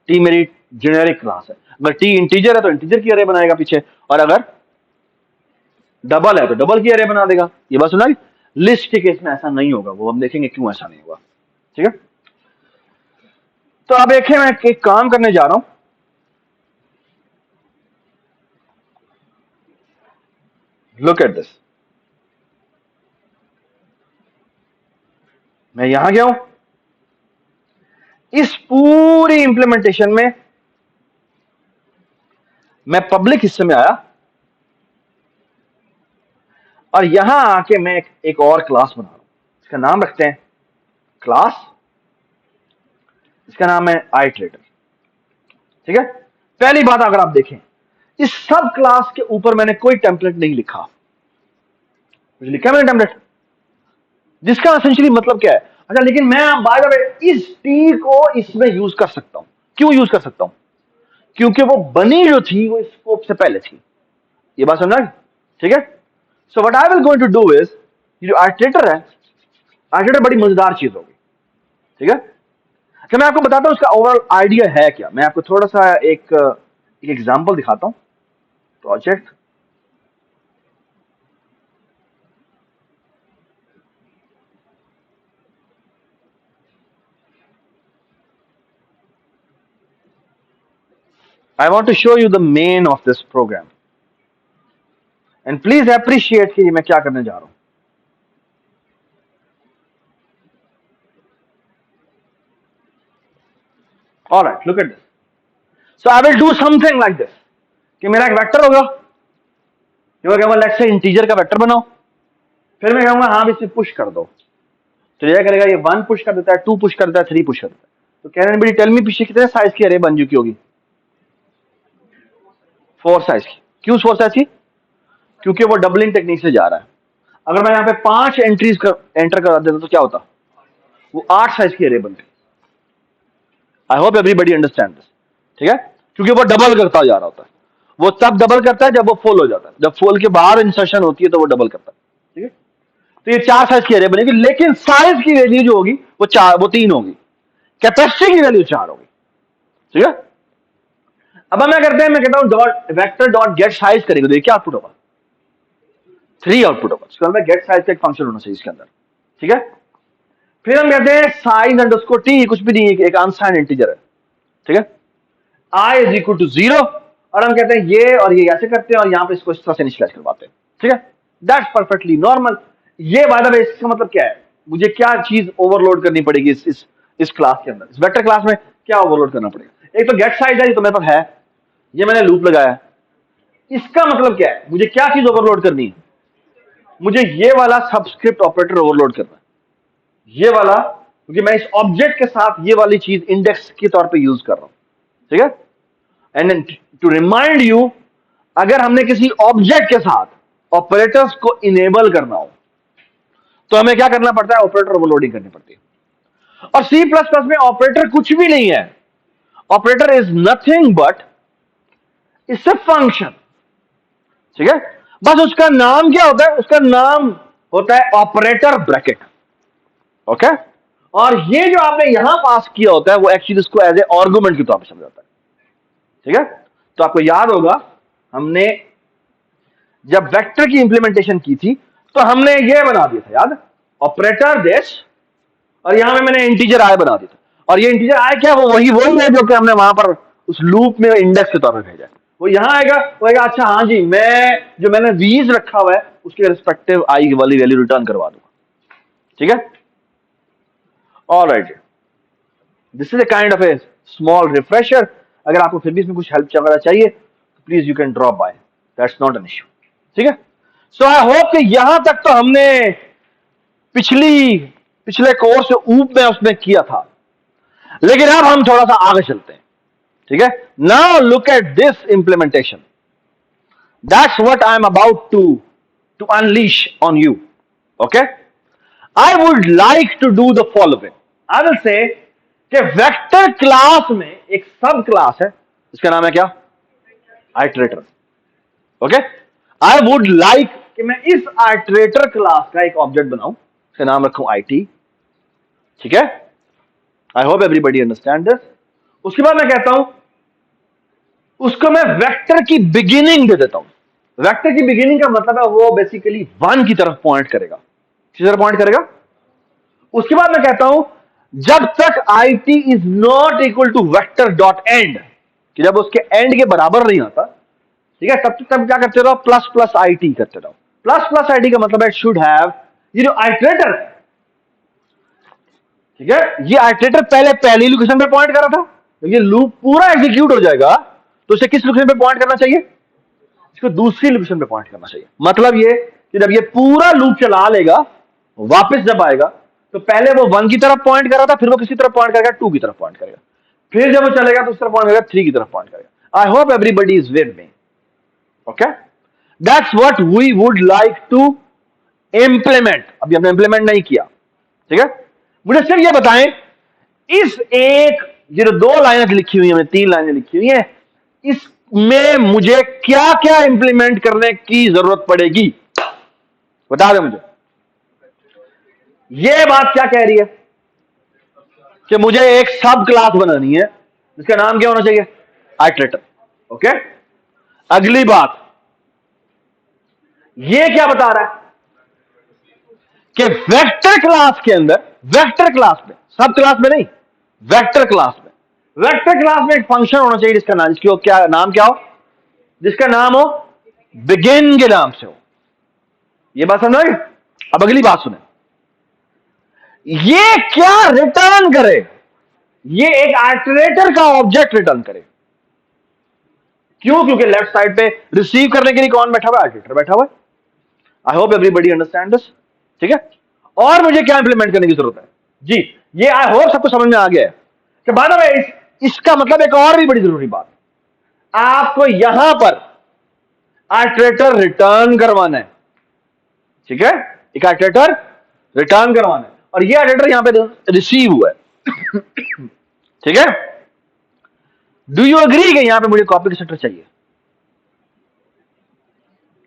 टी मेरी जेनेरिक क्लास है। अगर टी इंटीजर है तो इंटीजर की अरे बनाएगा पीछे, और अगर डबल है तो डबल की अरे बना देगा। ये बात सुना। लिस्ट के केस में ऐसा नहीं होगा, वो हम देखेंगे क्यों ऐसा नहीं होगा, ठीक है। तो अब देखें, मैं एक काम करने जा रहा हूं, लुक एट दिस। मैं यहां गया हूं, इस पूरी इंप्लीमेंटेशन में मैं पब्लिक हिस्से में आया और यहां आके मैं एक और क्लास बना रहा हूं। इसका नाम रखते हैं क्लास, इसका नाम है आइटरेटर, ठीक है। पहली बात, अगर आप देखें, इस सब क्लास के ऊपर मैंने कोई टेम्पलेट नहीं लिखा। कुछ लिखा मैंने टेम्पलेट, जिसका एसेंशियली मतलब क्या है, अच्छा, लेकिन मैं बाय द वे इस टी को इसमें यूज कर सकता हूं। क्यों यूज कर सकता हूं, क्योंकि वो बनी जो थी वो स्कोप से पहले थी। ये बात समझना, ठीक है। So what I will going to do is, ये जो आर्टिटेटर है, आर्टिटेटर बड़ी मजेदार चीज होगी, ठीक है। अच्छा, मैं आपको बताता हूं उसका ओवरऑल आइडिया है क्या। मैं आपको थोड़ा सा एक एग्जांपल दिखाता हूं। Project, I want to show you the main of this program and please appreciate कि मैं क्या करने जा रहा हूं। All right, look at this. So I will do something like this कि मेरा एक वेक्टर होगा, मैं कहूंगा लेट्स से इंटीजर का वेक्टर बनाओ, फिर मैं कहूंगा हाँ इसे पुश कर दो, तो ये करेगा, ये 1 पुश कर देता है, 2 पुश कर देता है, 3 पुश कर देता है। तो कहने बड़ी टेल मी पीछे कितने साइज की अरे बन चुकी होगी, 4 साइज की। क्यों 4 साइज की, क्योंकि वो डबलिंग टेक्निक से जा रहा है। अगर मैं यहाँ पे 5 एंट्रीज एंटर करा देता तो क्या होता, वो 8 साइज की अरे बनती। आई होप एवरीबडी अंडरस्टैंड दिस, ठीक है। क्योंकि वो डबल करता जा रहा होता है, वो तब डबल करता है जब वो फुल हो जाता है, जब फुल के बाहर इंसर्शन होती है तो वो डबल करता है, ठीक है। तो ये 4 साइज की अरे बनेगी, लेकिन साइज की वैल्यू जो होगी वो 3 होगी, कैपेसिटी की वैल्यू 4 होगी, ठीक है। अब मैं करते हैं, मैं कहता हूं dot vector dot gate size करेंगे तो ये क्या आउटपुट होगा, 3 आउटपुट होगा। इसके अंदर गेट साइज का एक फंक्शन होना चाहिए इसके अंदर, ठीक है। फिर हम कहते हैं साइज अंडरस्कोर टी, कुछ भी नहीं, एक अनसाइंड इंटीजर है, ठीक है। आई इज इक्वल टू 0, और हम कहते हैं ये और ये ऐसे करते हैं और यहां पे इसको इस तरह से इनिशियलाइज करवाते हैं, ठीक है। That's perfectly normal. ये बाय द वे इसका मतलब क्या है, मुझे क्या चीज ओवरलोड करनी पड़ेगी इस क्लास के अंदर, इस वेक्टर क्लास में क्या ओवरलोड करना पड़ेगा। एक तो गेट साइज है, ये तो मेरे पास है, ये मैंने लूप लगाया, इसका मतलब क्या है, मुझे क्या चीज ओवरलोड करनी है, मुझे ये वाला सबस्क्रिप्ट ऑपरेटर ओवरलोड करना है, ये वाला, क्योंकि मैं इस ऑब्जेक्ट के साथ ये वाली चीज इंडेक्स के तौर पे यूज कर रहा हूं, ठीक है। एंड टू रिमाइंड यू, अगर हमने किसी ऑब्जेक्ट के साथ ऑपरेटर्स को इनेबल करना हो तो हमें क्या करना पड़ता है, ऑपरेटर ओवरलोडिंग करनी पड़ती है। और सी प्लस प्लस में ऑपरेटर कुछ भी नहीं है, operator is nothing but it's a function, ठीक है। बस उसका नाम क्या होता है, उसका नाम होता है ऑपरेटर ब्रैकेट, ओके। और ये जो आपने यहां पास किया होता है वो एक्चुअली इसको एज ए आर्गुमेंट के तौर पर समझाता है, ठीक है। तो आपको याद होगा हमने जब वेक्टर की इंप्लीमेंटेशन की थी तो हमने ये बना दिया था, याद, ऑपरेटर दिस, और यहां में मैंने इंटीजर आई बना दिया था। और ये इंटीजर आई क्या, वो वही है जो कि हमने वहां पर उस लूप में इंडेक्स के तौर पर भेजा है, वो यहां आएगा, वो आएगा अच्छा हाँ जी, मैंने वीज रखा हुआ है उसके रिस्पेक्टिव आई वाली वैल्यू रिटर्न करवा दूंगा, ठीक है। Alright, this is a kind of A small refresher. अगर आपको फिर भी इसमें कुछ हेल्प चाहिए तो please you can drop by, that's not an issue, ठीक है। सो आई होप कि यहां तक तो हमने पिछले कोर्स से ऊप में उसने किया था, लेकिन अब हम थोड़ा सा आगे चलते हैं, ठीक है। Now look at this implementation, that's what I am about to unleash on you, okay. I would like to do the following, I will say कि वेक्टर क्लास में एक सब क्लास है, इसका नाम है क्या, iterator, okay. I would like कि मैं इस आइटरेटर क्लास का एक ऑब्जेक्ट बनाऊं, इसका नाम रखूं आईटी, ठीक है। I hope everybody understand this. उसके बाद मैं कहता हूं उसको मैं वेक्टर की बिगिनिंग दे देता हूं। वेक्टर की बिगिनिंग का मतलब है वो बेसिकली 1 की तरफ पॉइंट करेगा, किस तरफ पॉइंट करेगा। उसके बाद मैं कहता हूं जब तक IT is not equal to vector dot end, कि जब उसके एंड के बराबर नहीं आता, ठीक है, तब क्या करते रहो, प्लस प्लस IT करते रहो। प्लस प्लस IT का मतलब है शुड हैव, ये जो आइटरेटर, ठीक है, ये आइटरेटर पहली लोकेशन पे पॉइंट कर रहा था, तो ये लूप पूरा एग्जीक्यूट हो जाएगा तो उसे किस लोकेशन पे पॉइंट करना चाहिए, इसको दूसरी लोकेशन पे पॉइंट करना चाहिए। मतलब ये कि जब ये पूरा लूप चला लेगा, वापस जब आएगा तो पहले वो 1 की तरफ पॉइंट कर रहा था, फिर वो किसी तरफ पॉइंट करेगा, 2 की तरफ पॉइंट करेगा, फिर जब वो चलेगा तो उस तरफ पॉइंट करेगा, 3 की तरफ पॉइंट करेगा। I hope everybody is with me, okay. That's what we would like to implement. अभी हमने इंप्लीमेंट नहीं किया, ठीक है। मुझे सिर्फ ये बताएं, इस एक जो 2 लाइनें लिखी हुई है, 3 लाइनें लिखी हुई है, इसमें मुझे क्या क्या इंप्लीमेंट करने की जरूरत पड़ेगी, बता दे मुझे। ये बात क्या कह रही है कि मुझे एक सब क्लास बनानी है जिसका नाम क्या होना चाहिए, आइटरेटर, ओके। अगली बात, ये क्या बता रहा है कि वेक्टर क्लास के अंदर, वेक्टर क्लास में, सब क्लास में नहीं, वेक्टर क्लास में, वेक्टर क्लास में एक फंक्शन होना चाहिए जिसका नाम, जिसकी क्या नाम क्या हो, जिसका नाम हो बिगिन के नाम से हो। ये बात समझ, अब अगली बात सुने, ये क्या रिटर्न करे, ये एक आइटरेटर का ऑब्जेक्ट रिटर्न करे। क्यों, क्योंकि लेफ्ट साइड पे रिसीव करने के लिए कौन बैठा हुआ है, आइटरेटर बैठा हुआ है। I hope everybody understand this, ठीक है। और मुझे क्या इंप्लीमेंट करने की जरूरत है जी, ये आई होप सबको समझ में आ गया है कि बाद में इसका मतलब एक और भी बड़ी जरूरी बात, आपको यहां पर आइटरेटर रिटर्न करवाना है, ठीक है। एक आइटरेटर रिटर्न करवाना है और ये आइटरेटर यहां पे रिसीव हुआ है, ठीक है। डू यू अग्री कि यहां पे मुझे कॉपी सेक्टर चाहिए,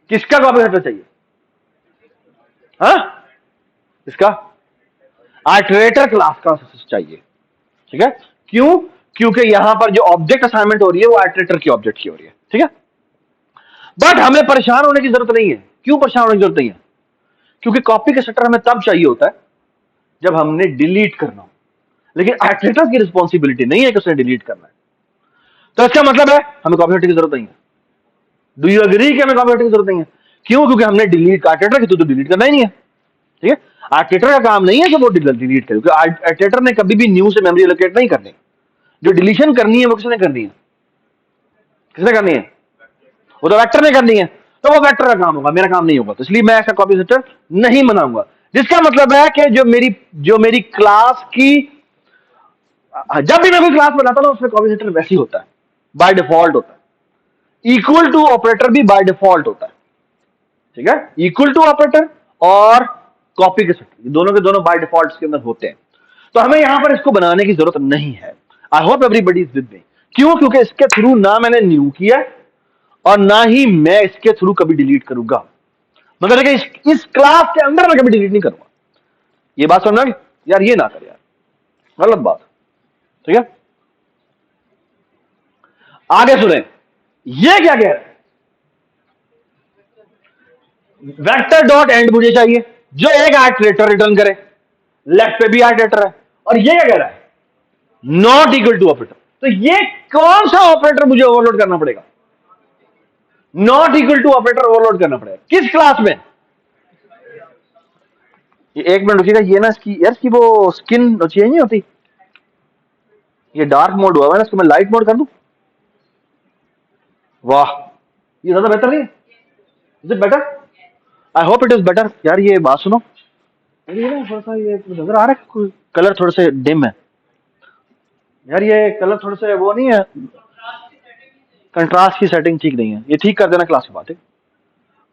किसका कॉपी सेक्टर चाहिए, हाँ, इसका आइटरेटर क्लास का चाहिए, ठीक है। क्यों, क्योंकि यहां पर जो ऑब्जेक्ट असाइनमेंट हो रही है वो आइटरेटर की ऑब्जेक्ट की हो रही है, ठीक है। बट हमें परेशान होने की जरूरत नहीं है। क्यों परेशान होने की जरूरत नहीं है, क्योंकि कॉपी का सेक्टर हमें तब चाहिए होता है जब हमने डिलीट करना हो, लेकिन आइटरेटर की रिस्पॉन्सिबिलिटी नहीं है कि उसने डिलीट करना है। तो इसका मतलब है हमें कॉपी सेक्टर की जरूरत नहीं है। डू यू एग्री कि हमें कॉपी सेक्टर की जरूरत नहीं है, क्यों, क्योंकि हमने डिलीट, आइटरेटर की तो डिलीट करना ही नहीं है, ठीक है। आइटरेटर का काम नहीं है कि वो डिलीट करे, क्योंकि आइटरेटर ने कभी भी न्यू से मेमोरी एलोकेट नहीं करनी। जो डिलीशन करनी है वो किसने करनी है, किसने करनी है, वो तो वेक्टर ने करनी है, तो वो वेक्टर का काम होगा, मेरा काम नहीं होगा। तो इसलिए मैं ऐसा कॉपी सेक्टर नहीं बनाऊंगा, जिसका मतलब है कि जो मेरी क्लास की, जब भी मैं कोई क्लास बनाता हूं उसमें कॉपी सेक्टर वैसे ही होता है, बाय डिफॉल्ट होता है। इक्वल टू ऑपरेटर भी बाय डिफॉल्ट होता है, ठीक है। इक्वल टू ऑपरेटर और कॉपी के सेक्टर दोनों के दोनों बाय डिफॉल्ट के अंदर होते हैं, तो हमें यहां पर इसको बनाने की जरूरत नहीं है। I hope everybody is with मी। क्यों? क्योंकि इसके थ्रू ना मैंने न्यू किया और ना ही मैं इसके थ्रू कभी डिलीट करूंगा, मतलब है कि इस क्लास के अंदर मैं कभी डिलीट नहीं करूंगा। ये बात समझना यार, ये ना कर यार, गलत बात, ठीक है। आगे सुने, ये क्या कह रहा है, वेक्टर डॉट एंड मुझे चाहिए जो एक आइटरेटर रिटर्न करे, लेफ्ट पे भी आइटरेटर है, और ये क्या कह रहा है, नॉट इक्वल टू ऑपरेटर। तो ये कौन सा ऑपरेटर मुझे ओवरलोड करना पड़ेगा, not equal to operator overload करना पड़ेगा किस क्लास में। ये एक मिनट रुकिएगा, ये ना इसकी यार इसकी वो स्किन चेंज नहीं होती, ये डार्क मोड हुआ है ना, इसको मैं लाइट मोड कर दूं। वाह, ये ज्यादा बेहतर नहीं है, is it better? I hope it is better. यार ये बात सुनो, ये ना थोड़ा सा ये नजर आ रहा है कलर थोड़े से डिम है यार, ये कलर थोड़े से वो नहीं है, कंट्रास्ट की सेटिंग ठीक नहीं है, ये ठीक कर देना क्लास के बाद, ठीक।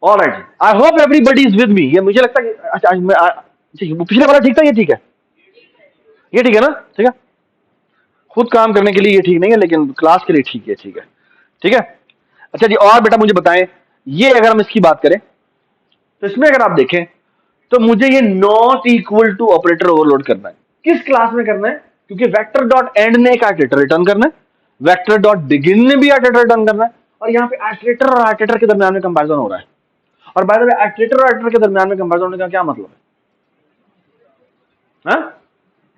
Alright, I hope everybody is with मी। ये मुझे लगता है अच्छा पिछले वाला ठीक था, ये ठीक है, ये ठीक है ना, ठीक है। खुद काम करने के लिए ये ठीक नहीं है, लेकिन क्लास के लिए ठीक है, ठीक है, ठीक है। अच्छा जी, और बेटा मुझे बताएं, ये अगर हम इसकी बात करें तो इसमें अगर आप देखें तो मुझे ये not equal to operator overload करना है, किस क्लास में करना है, क्योंकि वेक्टर डॉट एंड ने एक आइटरेटर रिटर्न करना है, वेक्टर डॉट बिगिन ने भी आइटरेटर रिटर्न करना है, और यहाँ पे आइटरेटर और आइटरेटर के दरमियान में कंपैरिजन हो रहा है। और बाय द वे आइटरेटर और आइटरेटर के दरमियान में कंपैरिजन होने का क्या मतलब है,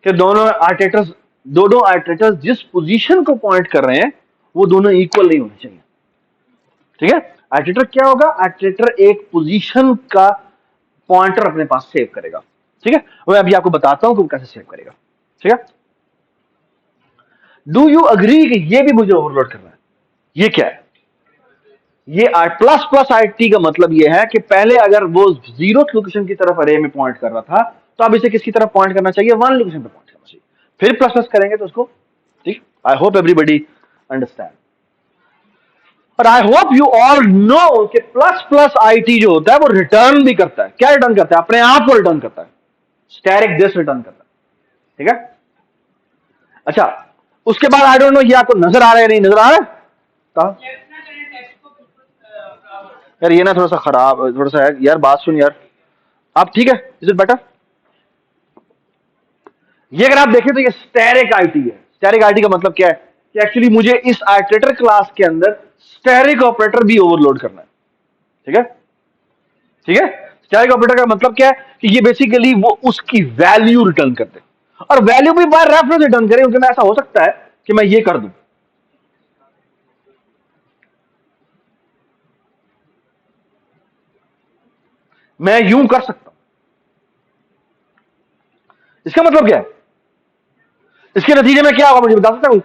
कि दोनों आइटरेटर्स जिस पोजीशन को पॉइंट कर रहे हैं वो दोनों इक्वल नहीं होने चाहिए, ठीक है। आइटरेटर क्या होगा, आइटरेटर एक पोजीशन का पॉइंटर अपने पास सेव करेगा, ठीक है। मैं अभी आपको बताता हूं कि वो कैसे सेव करेगा, ठीक है। डू यू अग्री कि ये भी मुझे ओवरलोड करना है? ये क्या है, ये प्लस प्लस आईटी का मतलब ये है कि पहले अगर वो जीरो लोकेशन की तरफ अरे में पॉइंट कर रहा था, तो अब इसे किसकी तरफ पॉइंट करना चाहिए, वन लोकेशन पे पॉइंट करना चाहिए, फिर प्लस प्लस करेंगे तो उसको, ठीक। आई होप एवरीबडी अंडरस्टैंड, और आई होप यू ऑल नो कि प्लस प्लस आईटी जो होता है वो रिटर्न भी करता है। क्या रिटर्न करता है, अपने आप को रिटर्न करता है, स्टैटिक दिस रिटर्न करता है, ठीक है। अच्छा, उसके बाद आई डोंट नो ये आपको नजर आ रहा है नहीं नजर आ रहा है, कहा यार ये ना थोड़ा सा खराब थोड़ा सा है यार, बात सुन यार आप, ठीक है, इज इट बेटर? ये अगर आप देखें तो ये स्टैटिक आईटी है। स्टैटिक आईटी का मतलब क्या है कि एक्चुअली मुझे इस आइटरेटर क्लास के अंदर स्टैटिक ऑपरेटर भी ओवरलोड करना है, ठीक है, ठीक है। स्टैटिक ऑपरेटर का मतलब क्या है कि ये बेसिकली वो उसकी वैल्यू रिटर्न करते हैं, और वैल्यू भी बाय रेफरेंस रिटर्न करें, क्योंकि ऐसा हो सकता है कि मैं ये कर दूं, मैं यूं कर सकता हूं। इसका मतलब क्या है, इसके नतीजे में क्या होगा मुझे बता सकता हूं?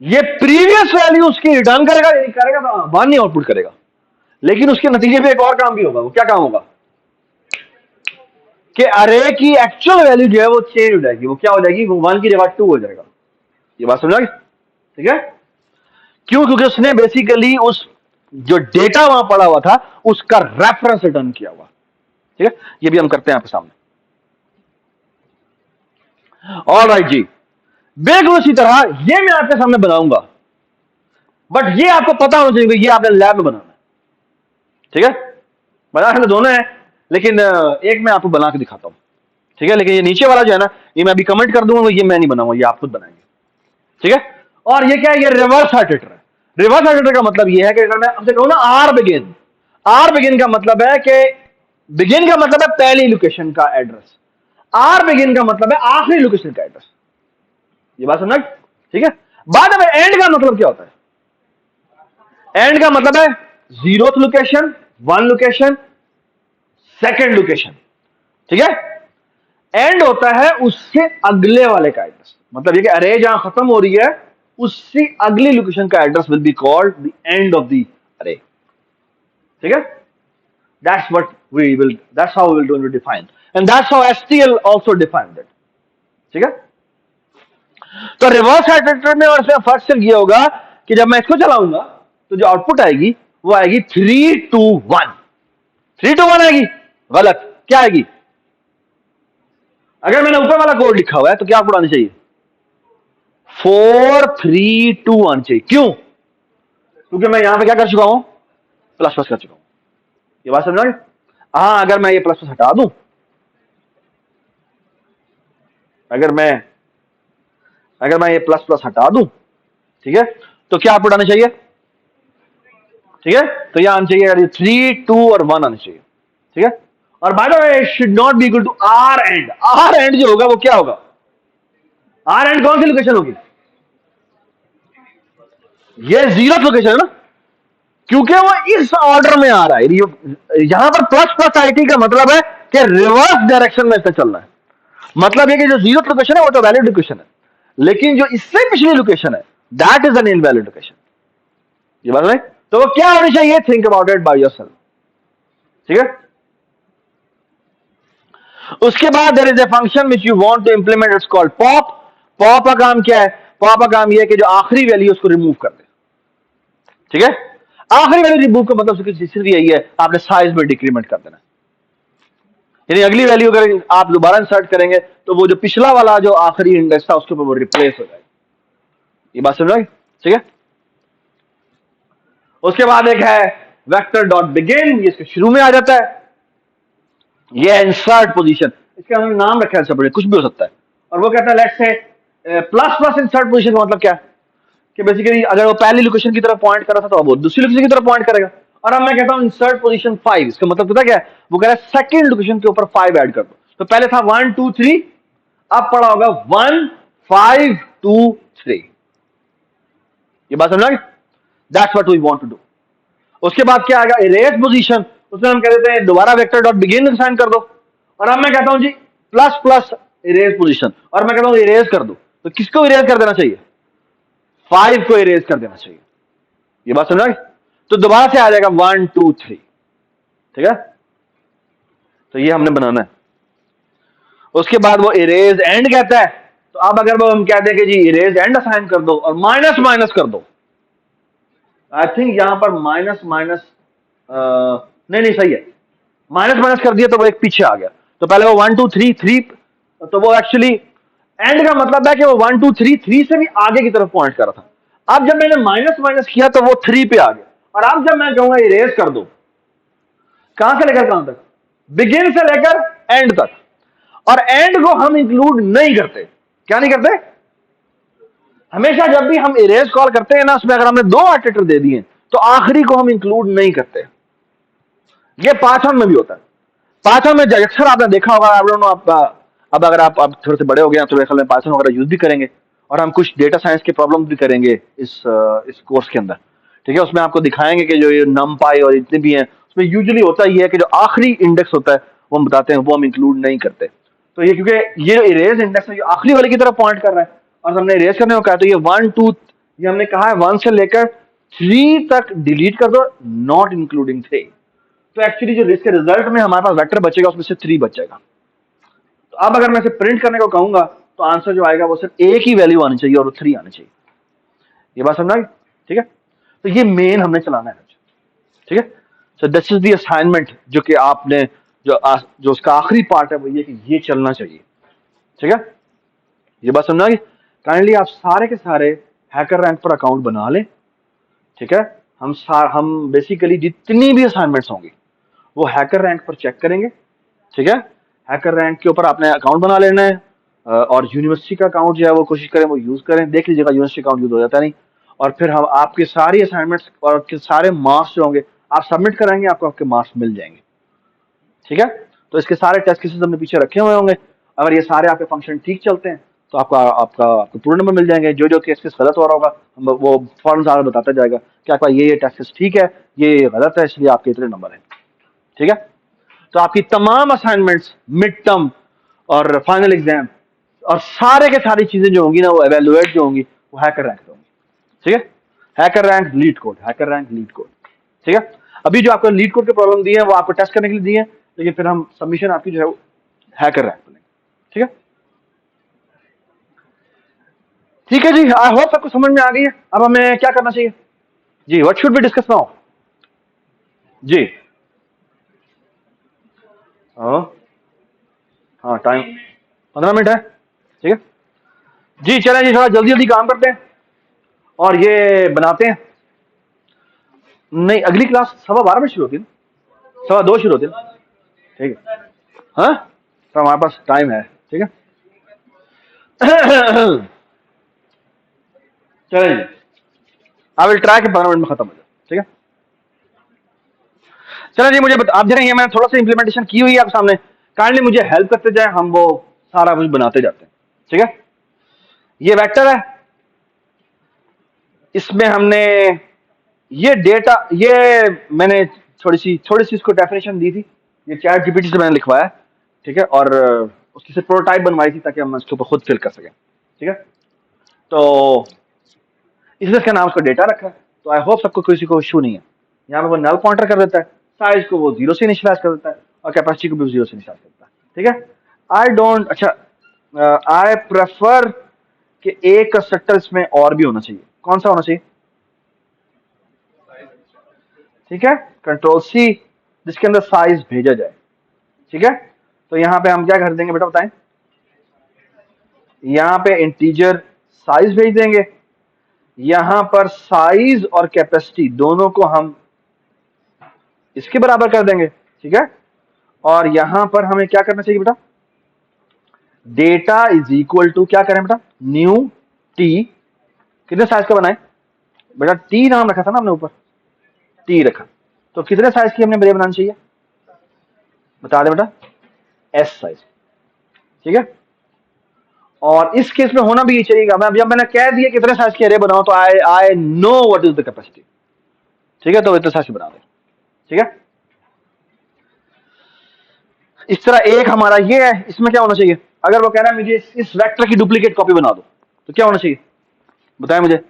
ये प्रीवियस वैल्यू उसकी रिटर्न करेगा, यदि करेगा तो वन ही आउटपुट करेगा, लेकिन उसके नतीजे में एक और काम भी होगा। वो क्या काम होगा कि अरे की एक्चुअल वैल्यू जो है वो चेंज हो जाएगी, वो क्या हो जाएगी, वो वन की जगह टू हो जाएगा। ये बात समझा, ठीक है। क्यों? क्योंकि उसने बेसिकली उस जो डेटा वहां पड़ा हुआ था उसका रेफरेंस रिटर्न किया हुआ, ठीक है। ये भी हम करते हैं आपके सामने, ऑलराइट जी। बिल्कुल उसी तरह ये मैं आपके सामने बनाऊंगा, बट ये आपको पता होना चाहिए ये आपने लैब में बनाना है, ठीक है। बनाना तो दोनों है, लेकिन एक मैं आपको बना के दिखाता हूं, ठीक है। लेकिन ये नीचे वाला जो है ना, ये मैं अभी कमेंट कर दूंगा, ये मैं नहीं बनाऊंगा, ये आप खुद बनाएंगे, ठीक है। और ये क्या है, ये रिवर्स आर्टिटर है। रिवर्स आर्टिटर का मतलब ये है कि अगर मैं आपसे कहूं ना आर बिगिन, आर बिगिन का मतलब है कि बिगिन का मतलब है पहली लोकेशन का एड्रेस, आर बिगिन का मतलब है आखिरी लोकेशन का एड्रेस। ये बात समझ, ठीक है। बाद में एंड का मतलब क्या होता है, एंड का मतलब है zeroth location, one location, second location, ठीक है। एंड होता है उससे अगले वाले का एड्रेस, मतलब ये कि अरे जहां खत्म हो रही है उससे अगली लोकेशन का address will be called the end of the अरे। ठीक है, that's how we will do to define, and that's how STL also defines it. ठीक है, तो रिवर्स इटरेटर में और इसमें फर्क सिर्फ ये होगा कि जब मैं इसको चलाऊंगा तो जो आउटपुट आएगी वो आएगी 3-2-1। 3-2-1 आएगी, गलत, क्या आएगी? अगर मैंने ऊपर वाला कोड लिखा हुआ है तो क्या आउटपुट आनी चाहिए? 4-3-2 आनी चाहिए। क्यों? क्योंकि मैं यहां पे क्या कर चुका हूं? प्लस प्लस कर चुका हूं। ये बात समझ? हाँ, अगर मैं ये प्लस प्लस हटा दूं, अगर मैं ये प्लस प्लस हटा दूं, ठीक है, तो क्या आउटपुट आना चाहिए? ठीक है, तो यह आना चाहिए 3-2 और 1 आना चाहिए। ठीक है, और by the way should not be equal to r end. R end जो होगा वो क्या होगा? आर एंड कौन सी लोकेशन होगी? ये 0th लोकेशन है ना, क्योंकि वो इस ऑर्डर में आ रहा है। यहां पर प्लस प्लस आईटी का मतलब है कि रिवर्स डायरेक्शन में इससे चलना है। मतलब ये कि जो 0th लोकेशन है वो तो वैलिड लोकेशन है, लेकिन जो इससे पिछली लोकेशन है that is an invalid location. ये बात है, तो वो क्या होनी चाहिए? Think about it by yourself. ठीक है, उसके बाद there is a function which you want to implement, it's called pop. Pop का काम क्या है? पॉप का काम यह है कि जो आखिरी वैल्यू उसको रिमूव कर दे। ठीक है, आखिरी वैल्यू रिमूव का मतलब सिर्फ यही है, आपने साइज में डिक्रीमेंट कर देना। यानी अगली वैल्यू अगर आप दोबारा इंसर्ट करेंगे तो वो जो पिछला वाला जो आखिरी इंडेक्स था उसके ऊपर वो रिप्लेस हो जाएगा। ये बात समझ आई? ठीक है, उसके बाद एक है वेक्टर डॉट बिगिन, ये इसके शुरू में आ जाता है। ये इंसर्ट पोजीशन, इसका हमने नाम रखा है, कुछ भी हो सकता है। और वो कहता है let's say plus plus insert position का मतलब क्या है कि बेसिकली अगर वो पहली लोकेशन की तरफ पॉइंट कर रहा था तो अब वो दूसरी लोकेशन की तरफ पॉइंट करेगा। और अब मैं कहता हूं इंसर्ट पोजीशन 5, इसका मतलब पता क्या है? वो कह रहा है सेकंड लोकेशन के ऊपर 5 ऐड कर दो। तो पहले था 1 2 3, अब पड़ा होगा 1 5 2 3। ये बात समझ? That's what we want to do. उसके बाद क्या आएगा? इरेज पोजीशन, उसमें हम कह देते हैं दोबारा वेक्टर डॉट बिगिन असाइन कर दो। और अब मैं कहता हूं जी प्लस प्लस इरेज पोजीशन, और मैं कहता हूं इरेज कर दो। तो किसको इरेज कर देना चाहिए? 5 को इरेज कर देना चाहिए। ये बात समझ? तो दोबारा से आ जाएगा 1 2 3। ठीक है, तो ये हमने बनाना है। उसके बाद वो इरेज एंड कहता है, तो अब अगर वो हम कहते हैं कि जी इरेज एंड असाइन कर दो और माइनस माइनस कर दो, आई थिंक यहां पर माइनस माइनस नहीं सही है, माइनस माइनस कर दिया तो वो एक पीछे आ गया। तो पहले वो 1 2 3 3, तो वो एक्चुअली एंड का मतलब है कि वो 1 2 3 3 से भी आगे की तरफ पॉइंट कर रहा था। अब जब मैंने माइनस माइनस किया तो वो 3 पे आ गया। और अब जब मैं कहूंगा इरेज कर दो, कहां से लेकर कहां तक? बिगिन से लेकर एंड तक। और एंड को हम इंक्लूड नहीं करते। क्या नहीं करते? हमेशा जब भी हम इरेज कॉल करते हैं ना, उसमें अगर हमने 2 ऑपरेटर दे दिए तो आखिरी को हम इंक्लूड नहीं करते। ये पाइथन में भी होता है। पाइथन में अक्सर आपने देखा होगा, आई डोंट नो आपका, अब अगर आप थोड़े से बड़े हो गए तो मेरे ख्याल में पाइथन वगैरह यूज भी करेंगे, और हम कुछ डेटा साइंस के प्रॉब्लम भी करेंगे इस कोर्स के अंदर। ठीक है, उसमें आपको दिखाएंगे कि जो ये नमपाई और इतने भी हैं उसमें यूजुअली होता ही है कि जो आखिरी इंडेक्स होता है वो हम बताते हैं, वो हम इंक्लूड नहीं करते। तो ये क्योंकि ये इरेज इंडेक्स है, आखिरी वाले की तरफ पॉइंट कर रहा है और हमने इरेज करने को कहा, तो ये 1 2 ये हमने कहा है 1 से लेकर 3 तक डिलीट कर दो, नॉट इंक्लूडिंग 3। तो एक्चुअली जो इसके रिजल्ट में हमारे पास वेक्टर बचेगा उसमें से 3 बच जाएगा। तो अब अगर मैं इसे प्रिंट करने को कहूंगा तो आंसर जो आएगा वो सिर्फ एक ही वैल्यू आनी चाहिए और वो 3 आनी चाहिए। ये बात समझ आई? ठीक है, तो ये मेन हमने चलाना है। ठीक है, so this is the assignment जो कि आपने जो उसका आखिरी पार्ट है वो ये कि ये चलना चाहिए। ठीक है, ये बात समझ आई? काइंडली आप सारे के सारे हैकर रैंक पर अकाउंट बना लें। ठीक है, हम बेसिकली जितनी भी असाइनमेंट्स होंगी वो हैकर रैंक पर चेक करेंगे। ठीक है, हैकर रैंक के ऊपर आपने अकाउंट बना लेना है, और यूनिवर्सिटी का अकाउंट जो है वो कोशिश करें वो यूज करें। देख लीजिएगा यूनिवर्सिटी अकाउंट यूज हो जाता नहीं, और फिर हम आपके सारी असाइनमेंट्स और आपके सारे मार्क्स जो होंगे आप सबमिट कराएंगे, आपको आपके मार्क्स मिल जाएंगे। ठीक है, तो इसके सारे टेस्ट केसेस हमने पीछे रखे हुए होंगे। अगर ये सारे आपके फंक्शन ठीक चलते हैं तो आपको पूरे नंबर मिल जाएंगे। जो केस केस गलत हो रहा होगा वो फौरन सारा बताता जाएगा कि आपका ये टेस्ट केस ठीक है, ये गलत है, इसलिए आपके इतने नंबर है। ठीक है, तो आपकी तमाम असाइनमेंट्स, मिड टर्म और फाइनल एग्जाम और सारे के सारी चीजें जो होंगी ना वो एवेलुएट जो होंगी वो हैकर रैंक होंगी। ठीक है, hacker rank leet code, hacker rank leet code. ठीक है, अभी जो आपको लीड कोड के प्रॉब्लम दी है वो आपको टेस्ट करने के लिए दी है, लेकिन फिर हम सबमिशन आपकी जो है वो हैकर रैंक बनेंगे। ठीक है, ठीक है जी, आई होप सबको समझ में आ गई है। अब हमें क्या करना चाहिए जी, what should be discuss now जी? हाँ हाँ, टाइम 15 मिनट है। ठीक है जी, चलें जी, थोड़ा जल्दी जल्दी काम करते हैं और ये बनाते हैं। नहीं, अगली क्लास 12:15 शुरू होती है, 2:15 शुरू होती है। ठीक है, हाँ, तो हमारे पास टाइम है। ठीक है चलें जी, आई विल ट्राई कि 15 मिनट में खत्म हो जाए। ठीक है, चलो जी, मुझे आप दे रहे हैं, मैंने थोड़ा सा इंप्लीमेंटेशन की हुई है आपके सामने, काइंडली मुझे हेल्प करते जाए, हम वो सारा कुछ बनाते जाते हैं। ठीक है, ये वेक्टर है, इसमें हमने ये डेटा, ये मैंने थोड़ी सी इसको डेफिनेशन दी थी, ये चैट जीपीटी से मैंने लिखवाया। ठीक है, और उसकी से प्रोटोटाइप बनवाई थी ताकि हम इसके ऊपर खुद फिल कर सकें। ठीक है, तो इसलिए इसका नाम उसको डेटा रखा है। तो आई होप सबको किसी को इशू नहीं है। यहाँ पे वो नल पॉइंटर कर देता है, साइज को वो 0 से इनिशियलाइज कर देता है, और कैपेसिटी को भी 0 से इनिशियलाइज करता है। ठीक है, आई डोंट, अच्छा, आई प्रेफर कि एक कंस्ट्रक्टर इसमें और भी होना चाहिए। कौन सा होना चाहिए? ठीक है, कंट्रोल सी, जिसके अंदर साइज भेजा जाए। ठीक है, तो यहां पे हम क्या कर देंगे बेटा, बताएं? यहां पे इंटीजर साइज भेज देंगे, यहां पर साइज और कैपेसिटी दोनों को हम इसके बराबर कर देंगे। ठीक है, और यहां पर हमें क्या करना चाहिए बेटा? डेटा इज इक्वल टू क्या करें बेटा? न्यू टी, कितने साइज का बनाए बेटा? टी नाम रखा था ना हमने, ऊपर टी रखा, तो कितने साइज की हमने बनानी चाहिए, बता दे बेटा? S size. ठीक है, और इस केस में होना भी ये चाहिए, जब मैंने कह दिया कितने साइज के एरे बनाओ, तो I know what is the capacity. ठीक है, तो इतने साइज बना दे। ठीक है, इस तरह एक हमारा ये है, इसमें क्या होना चाहिए? अगर वो कह रहा है मुझे इस वेक्टर की डुप्लीकेट कॉपी बना दो, तो क्या होना चाहिए, बताएं मुझे?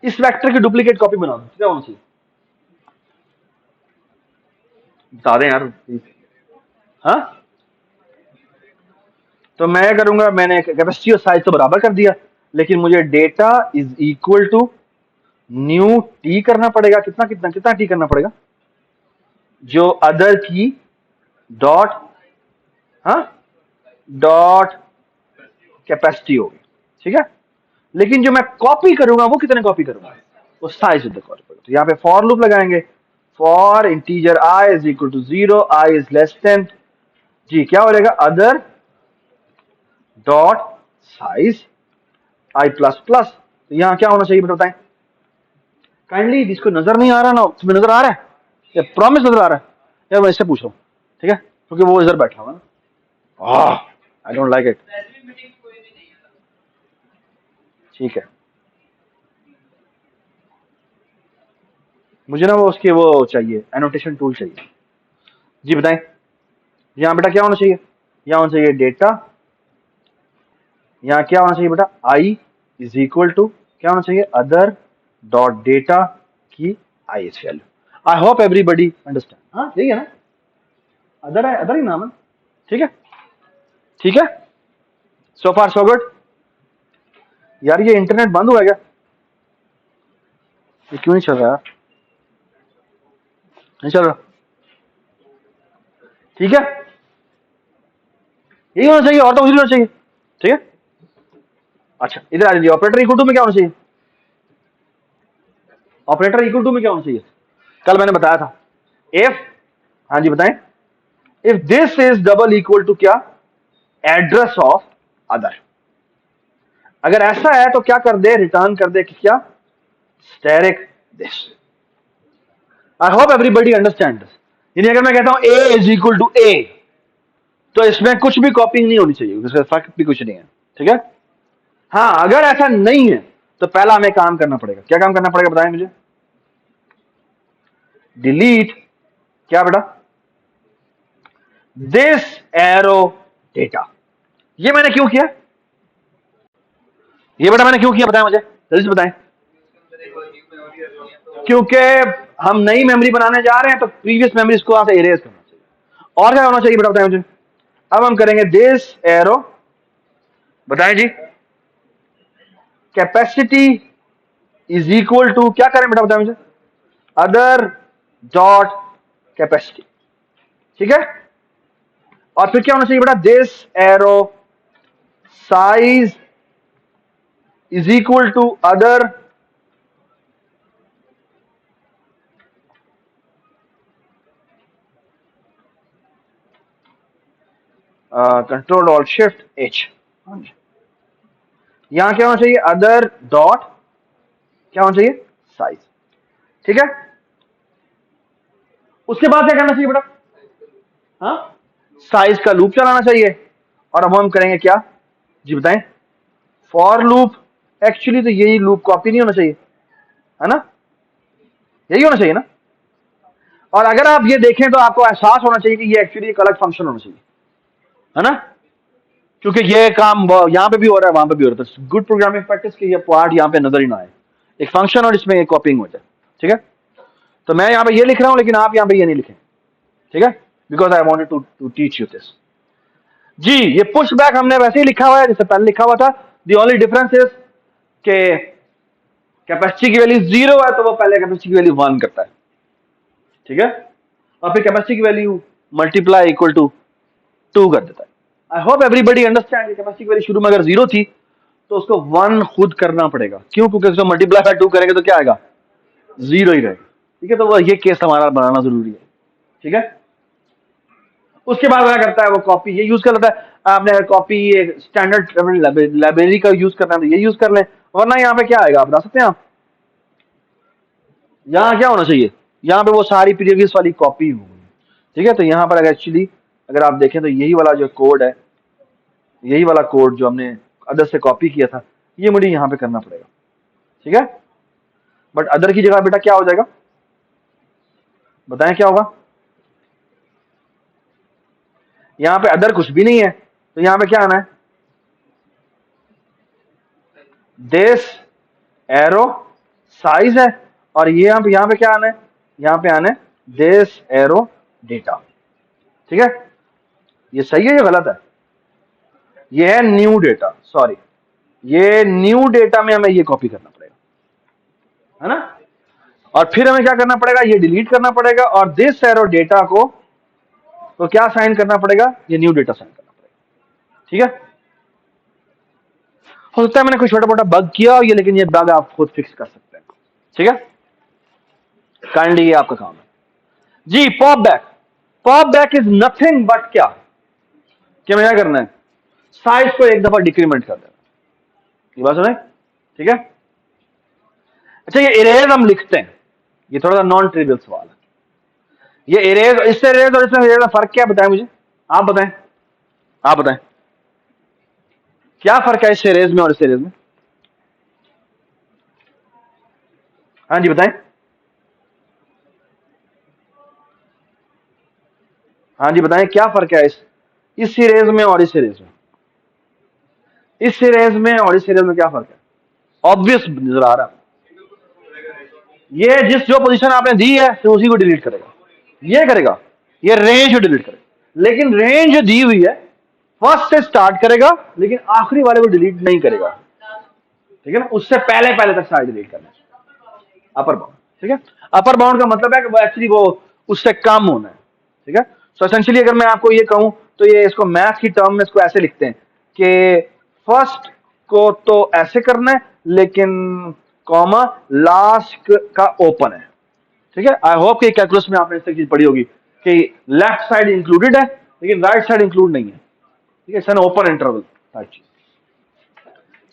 इस वेक्टर की डुप्लीकेट कॉपी बना दो, क्या होना चाहिए, बता दें यार। हाँ, तो मैं करूंगा, मैंने कैपेसिटी और साइज तो बराबर कर दिया, लेकिन मुझे data is equal to new T करना पड़ेगा। कितना कितना कितना टी करना पड़ेगा? जो अदर की डॉट, हाँ, डॉट कैपेसिटी होगी। ठीक है, लेकिन जो मैं कॉपी करूंगा वो कितने कॉपी करूंगा? वो साइज ऑफ द कॉपी। तो यहाँ पे फॉर लूप लगाएंगे, for integer i is equal to 0, i is less than जी, क्या हो जाएगा? Other dot size i plus plus. तो यहाँ क्या होना चाहिए बताएं काइंडली? जिसको नजर नहीं आ रहा ना, तुम्हें नजर आ रहा है या प्रॉमिस नजर आ रहा है? यार मैं इससे पूछ रहा हूँ, ठीक है, क्योंकि वो इधर बैठा हुआ ना, आई डोंट लाइक इट। ठीक है, मुझे ना वो उसके वो चाहिए, एनोटेशन टूल चाहिए जी, बताएं। यहाँ बेटा क्या होना चाहिए? यहाँ होना चाहिए डेटा, यहाँ क्या होना चाहिए बेटा? आई इज इक्वल टू क्या होना चाहिए? अदर डॉट डेटा की I S value. I hope everybody understand. हाँ, यही है ना, अदर है, अदर ही नाम है। ठीक है, ठीक है, सो फार सो गुड। यार ये इंटरनेट बंद हुआ है क्या? ये क्यों नहीं चल रहा यार? नहीं चल रहा? ठीक है, यही होना चाहिए, और तो कुछ नहीं होना चाहिए। ठीक है, अच्छा इधर आ जाइए, ऑपरेटर इक्वल टू में क्या होना चाहिए? ऑपरेटर इक्वल टू में क्या होना चाहिए? कल मैंने बताया था, इफ, हाँ जी बताएं, if this is double equal to क्या? Address of other. अगर ऐसा है तो क्या कर दे? रिटर्न कर दे कि क्या? Asterisk this. I hope everybody understand this. यानी अगर मैं कहता हूं ए इज इक्वल टू ए, तो इसमें कुछ भी कॉपिंग नहीं होनी चाहिए, इसका फर्क भी कुछ नहीं है। ठीक है, हाँ, अगर ऐसा नहीं है तो पहला हमें काम करना पड़ेगा। क्या काम करना पड़ेगा बताएं मुझे? डिलीट क्या बेटा? This arrow data. ये मैंने क्यों किया? ये बेटा मैंने क्यों किया बताएं मुझे? जल्दी से बताएं। क्योंकि हम नई मेमोरी बनाने जा रहे हैं तो प्रीवियस मेमोरी को वहां से इरेज करना चाहिए। और क्या होना चाहिए बेटा बताएं मुझे। अब हम करेंगे दिस एरो, बताएं जी, कैपेसिटी इज इक्वल टू क्या करें बेटा बताएं मुझे, अदर डॉट कैपेसिटी। ठीक है, और फिर क्या होना चाहिए बेटा, this arrow size is equal to other control alt shift H. यहां क्या होना चाहिए, अदर डॉट क्या होना चाहिए, साइज। ठीक है, उसके बाद क्या करना चाहिए बेटा, हाँ, साइज का लूप चलाना चाहिए। और अब हम करेंगे क्या जी बताएं, फॉर लूप। एक्चुअली तो यही लूप कॉपी नहीं होना चाहिए, है ना, यही होना चाहिए ना। और अगर आप ये देखें तो आपको एहसास होना चाहिए कि ये एक्चुअली एक अलग फंक्शन होना चाहिए, है ना, क्योंकि ये काम यहां पे भी हो रहा है वहां पे भी हो रहा है। गुड प्रोग्रामिंग प्रैक्टिस की ये पार्ट यहां पे नजर ही ना आए, एक फंक्शन और इसमें एक कॉपिंग हो जाए। ठीक है, तो मैं यहां पे ये लिख रहा हूं लेकिन आप यहां पे ये नहीं लिखें। ठीक है, because I wanted to teach you this. जी, ये पुश बैक हमने वैसे ही लिखा हुआ है जैसे पहले लिखा हुआ था। द ओनली डिफरेंस इज के कैपेसिटी की वैल्यू 0 है तो वो पहले कैपेसिटी की वैल्यू 1 करता है। ठीक है, और फिर कैपेसिटी की वैल्यू मल्टीप्लाई इक्वल टू 2 कर देता है। I hope everybody understand. Capacity की वैल्यू शुरू में अगर 0 थी तो उसको 1 खुद करना पड़ेगा। क्यों, क्योंकि उसको मल्टीप्लाई बाय 2 करेंगे तो क्या आएगा, 0 ही रहेगा। ठीक है, तो वो ये केस हमारा बनाना जरूरी है। ठीक है, उसके बाद क्या करता है वो कॉपी ये यूज कर लेता है। आपने अगर कॉपी स्टैंडर्ड लाइब्रेरी का यूज करना है तो ये यूज कर लें, वरना यहाँ पे क्या आएगा आप बता सकते हैं आप, यहाँ क्या होना चाहिए, यहाँ पे वो सारी प्रीवियस वाली कॉपी हो गई। ठीक है, तो यहाँ पर अगर एक्चुअली अगर आप देखें तो यही वाला जो कोड है, यही वाला कोड जो हमने अदर से कॉपी किया था, ये मुझे यहाँ पे करना पड़ेगा। ठीक है, बट अदर की जगह बेटा क्या हो जाएगा, बताएं क्या होगा। यहाँ पे अदर कुछ भी नहीं है तो यहाँ पे क्या आना है, दिस एरो साइज है, और ये यहाँ पे क्या आना है, यहाँ पे आना है दिस एरो डेटा। ठीक है, ये सही है ये गलत है, ये है न्यू डेटा, सॉरी ये न्यू डेटा में हमें ये कॉपी करना पड़ेगा, है ना। और फिर हमें क्या करना पड़ेगा, ये डिलीट करना पड़ेगा और दिस एरो डेटा को तो क्या साइन करना पड़ेगा, ये न्यू डेटा साइन करना पड़ेगा। ठीक है, हो सकता है मैंने कोई छोटा मोटा बग किया हो ये, लेकिन ये बग आप खुद फिक्स कर सकते हैं। ठीक है, काइंडली ये आपका काम है जी। Pop back, pop back is nothing but क्या, क्या मैं क्या करना है, साइज को एक दफा डिक्रीमेंट कर देना। ये बात सुने, ठीक है। अच्छा, ये इरेज हम लिखते हैं, ये थोड़ा सा नॉन ट्रिवियल सवाल है। ये इरेज, इससे इरेज और इसमें इरेज में फर्क क्या बताएं मुझे, आप बताएं, आप बताएं क्या फर्क है इस इरेज में और इस इरेज में। हाँ जी बताएं, हाँ जी बताएं क्या फर्क है इस इरेज में और इस इरेज में, इस इरेज में और इस इरेज में क्या फर्क है, ऑब्वियस नजर आ रहा है। ये जिस जो पोजीशन आपने दी है तो उसी को डिलीट करेगा, ये करेगा, ये रेंज डिलीट करेगा। लेकिन रेंज दी हुई है, फर्स्ट से स्टार्ट करेगा लेकिन आखिरी वाले को डिलीट नहीं करेगा। ठीक है ना, उससे पहले पहले तक सारे डिलीट करना है, अपर बाउंड। ठीक है, अपर बाउंड का मतलब है कि वो एक्चुअली वो उससे कम होना है। ठीक है, सो एसेंशियली अगर मैं आपको ये कहूं तो ये इसको मैथ की टर्म में इसको ऐसे लिखते हैं कि फर्स्ट को तो ऐसे करना है लेकिन कॉमा लास्ट का ओपन है। ठीक है, आई होप कि कैलकुलस में आपने इस चीज पढ़ी होगी कि लेफ्ट साइड इंक्लूडेड है लेकिन राइट साइड इंक्लूड नहीं है। ठीक है, सन ओपन इंटरवल टाइप चीज।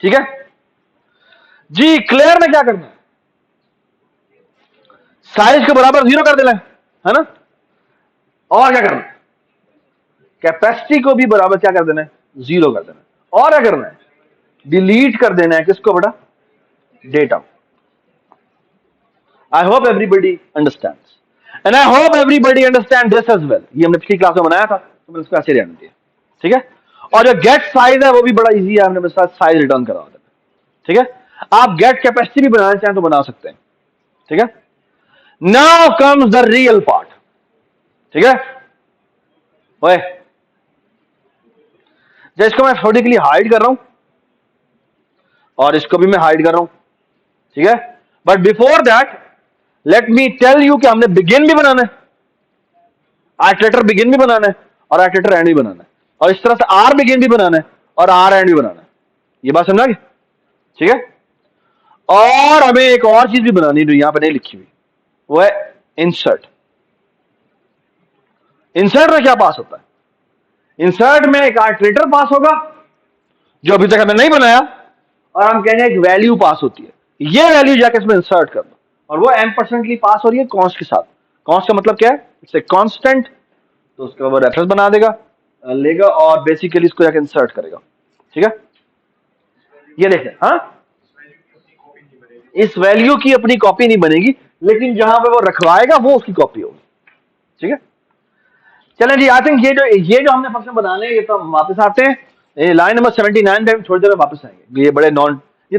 ठीक है जी, क्लियर में क्या करना है, साइज के बराबर 0 कर देना है ना, और क्या करना है, कैपेसिटी को भी बराबर क्या कर देना है, 0 कर देना है, और क्या करना है, डिलीट कर देना है किसको बेटा, data. I hope everybody understands and I hope everybody understand this as well. ये हमने पिछली क्लास में बनाया था तो मैंने इसको ऐसे रहने दिया। ठीक है, और जो गेट साइज है वो भी बड़ा इजी है, हमने बस साइज रिटर्न करा देना। ठीक है, आप गेट कैपेसिटी भी बनाना चाहें तो बना सकते हैं, ठीक है। Now comes the real part, ठीक है। ओए, इसको मैं थोड़ी हाइड कर रहा हूं और इसको भी मैं हाइड कर रहा हूं, ठीक है। But before that let me tell you कि हमने बिगिन भी बनाना है, आर्टिलेटर बिगिन भी बनाना है और आर्टिलेटर एंड भी बनाना है, और इस तरह से आर बिगिन भी बनाना है और आर एंड भी बनाना है। ये बात समझा, ठीक है। और हमें एक और चीज भी बनानी है जो यहां पर नहीं लिखी हुई, वो है इंसर्ट। इंसर्ट में क्या पास होता है? इंसर्ट में एक आर्टिलेटर पास होगा जो अभी तक हमने नहीं बनाया, और हम कहेंगे एक वैल्यू पास होती है, ये वैल्यू जाके इसमें इंसर्ट कर दो, और वो m% पास हो रही है कॉन्स्ट के साथ। कॉन्स्ट का मतलब क्या है? इट्स ए कांस्टेंट, तो उसका वो रेफरेंस बना देगा, लेगा और बेसिकली इसको जाके इंसर्ट करेगा, ठीक है। ये देखें, हाँ, इस वैल्यू की अपनी कॉपी नहीं बनेगी, लेकिन जहां पे वो रखवाएगा वो उसकी कॉपी होगी, ठीक है। चलें जी, आई थिंक ये जो हमने फंक्शन बनाने हैं, ये तो हम वापस आते हैं लाइन नंबर 79 पे, थोड़ी देर में वापस आएंगे। ये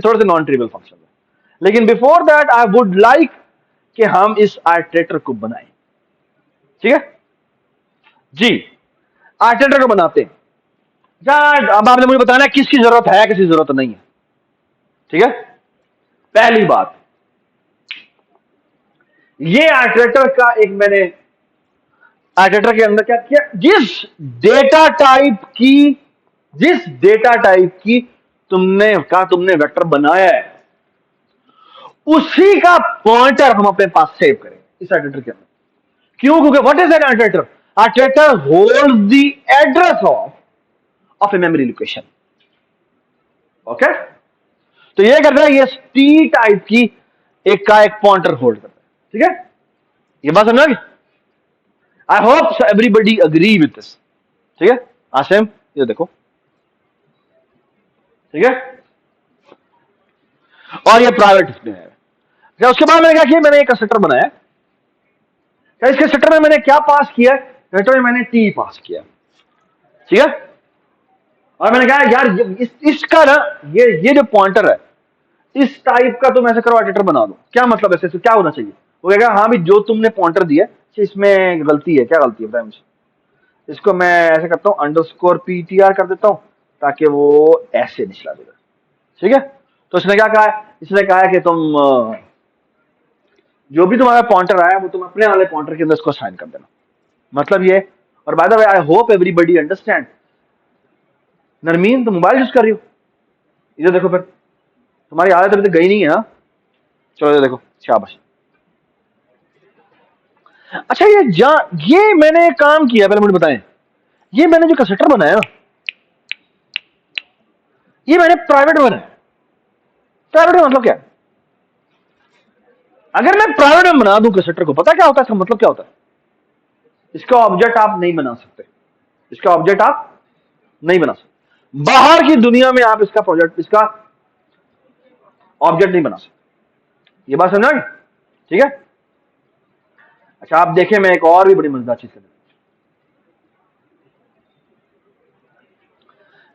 थोड़े से नॉन ट्रिवियल फंक्शन है, लेकिन before that I would like कि हम इस आर्टिलेटर को बनाएं, ठीक है जी। आर्टिलेटर को बनाते हैं, अब आपने मुझे बताना है किसकी जरूरत है, किसकी जरूरत नहीं है, ठीक है। पहली बात, ये आर्टिलेटर का एक मैंने आर्टिलेटर के अंदर क्या किया, जिस डेटा टाइप की तुमने वेक्टर बनाया है, उसी का पॉइंटर हम अपने पास सेव करेंगे इस आर्टिलेटर के अंदर। क्यों? क्योंकि what is an iterator? Iterator holds the address of a memory location, okay. तो ये करता है, ये टी टाइप की एक पॉइंटर होल्ड करता है, ठीक है। ये बात समझ, आई hope everybody agree with this, ठीक है। आसिम, ये देखो, ठीक है। और ये प्राइवेट डिस्प्ले है। उसके बाद मैंने क्या किया, मैंने एक कंस्ट्रक्टर बनाया। इस कंस्ट्रक्टर में मैंने क्या पास किया? कंस्ट्रक्टर में मैंने टी पास किया, ठीक है। और मैंने कहा यार इसका ना ये जो पॉइंटर है, इस टाइप का तुम ऐसे करो, आर्टिलेटर बना दो। क्या मतलब ऐसे क्या होना चाहिए? वो कहेगा हाँ भी जो तुमने पॉइंटर दिया इसमें गलती है। क्या गलती है बताए मुझे? इसको मैं ऐसे करता हूं, _ptr कर देता हूं, ताकि वो ऐसे निकला देगा, ठीक है। तो इसने क्या कहा है? इसने कहा है कि तुम जो भी तुम्हारा पॉइंटर आया वो तुम अपने वाले पॉइंटर के अंदर इसको साइन कर देना, मतलब ये। और by the way, I hope everybody understand. Narmeen, तुम मोबाइल यूज कर रही हो? इधर देखो, फिर तुम्हारी आदत अभी तक गई नहीं है ना? चलो इधर देखो, शाबाश। अच्छा, ये मैंने काम किया, पहले मुझे बताएं, ये मैंने जो कंस्ट्रक्टर बनाया ना, ये मैंने प्राइवेट बनाया। प्राइवेट का मतलब क्या है? अगर मैं प्राइवेट में बना दूं कंस्ट्रक्टर को, पता क्या होता है इसका मतलब? क्या होता है? इसका ऑब्जेक्ट आप नहीं बना सकते, इसका ऑब्जेक्ट आप नहीं बना सकते। बाहर की दुनिया में आप इसका ऑब्जेक्ट नहीं बना सकते। ये बात समझा, ठीक है। अच्छा, आप देखें, मैं एक और भी बड़ी मजेदार चीज कर,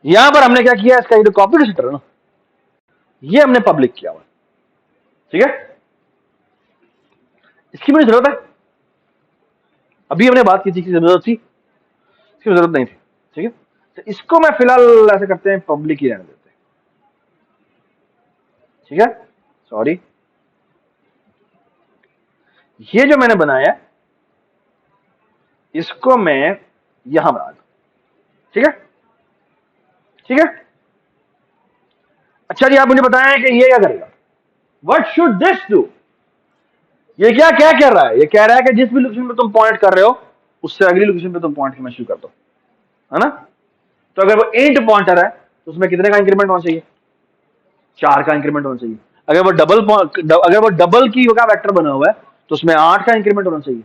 यहां पर हमने क्या किया, इसका ये जो कॉपी कंस्ट्रक्टर है ना, ये हमने पब्लिक किया हुआ, ठीक है। इसकी मुझे जरूरत है? अभी हमने बात की थी कि जरूरत थी, इसकी जरूरत नहीं थी, ठीक है। तो इसको मैं फिलहाल ऐसे करते हैं, पब्लिक ही रहने देते हैं, ठीक है। सॉरी, ये जो मैंने बनाया इसको मैं यहां बना दूं, ठीक है, ठीक है। अच्छा जी, आप मुझे बताएं कि ये क्या करेगा? What should this do? ये क्या क्या कह रहा है? ये कह रहा है कि जिस भी लोकेशन पे तुम पॉइंट कर रहे हो, उससे अगली लोकेशन पे तुम पॉइंट करना शुरू कर दो, है ना। तो अगर वो इंट पॉइंटर है तो उसमें कितने का इंक्रीमेंट होना चाहिए? 4 का इंक्रीमेंट होना चाहिए। अगर वो डबल की का वेक्टर बना हुआ है तो उसमें 8 का इंक्रीमेंट होना चाहिए।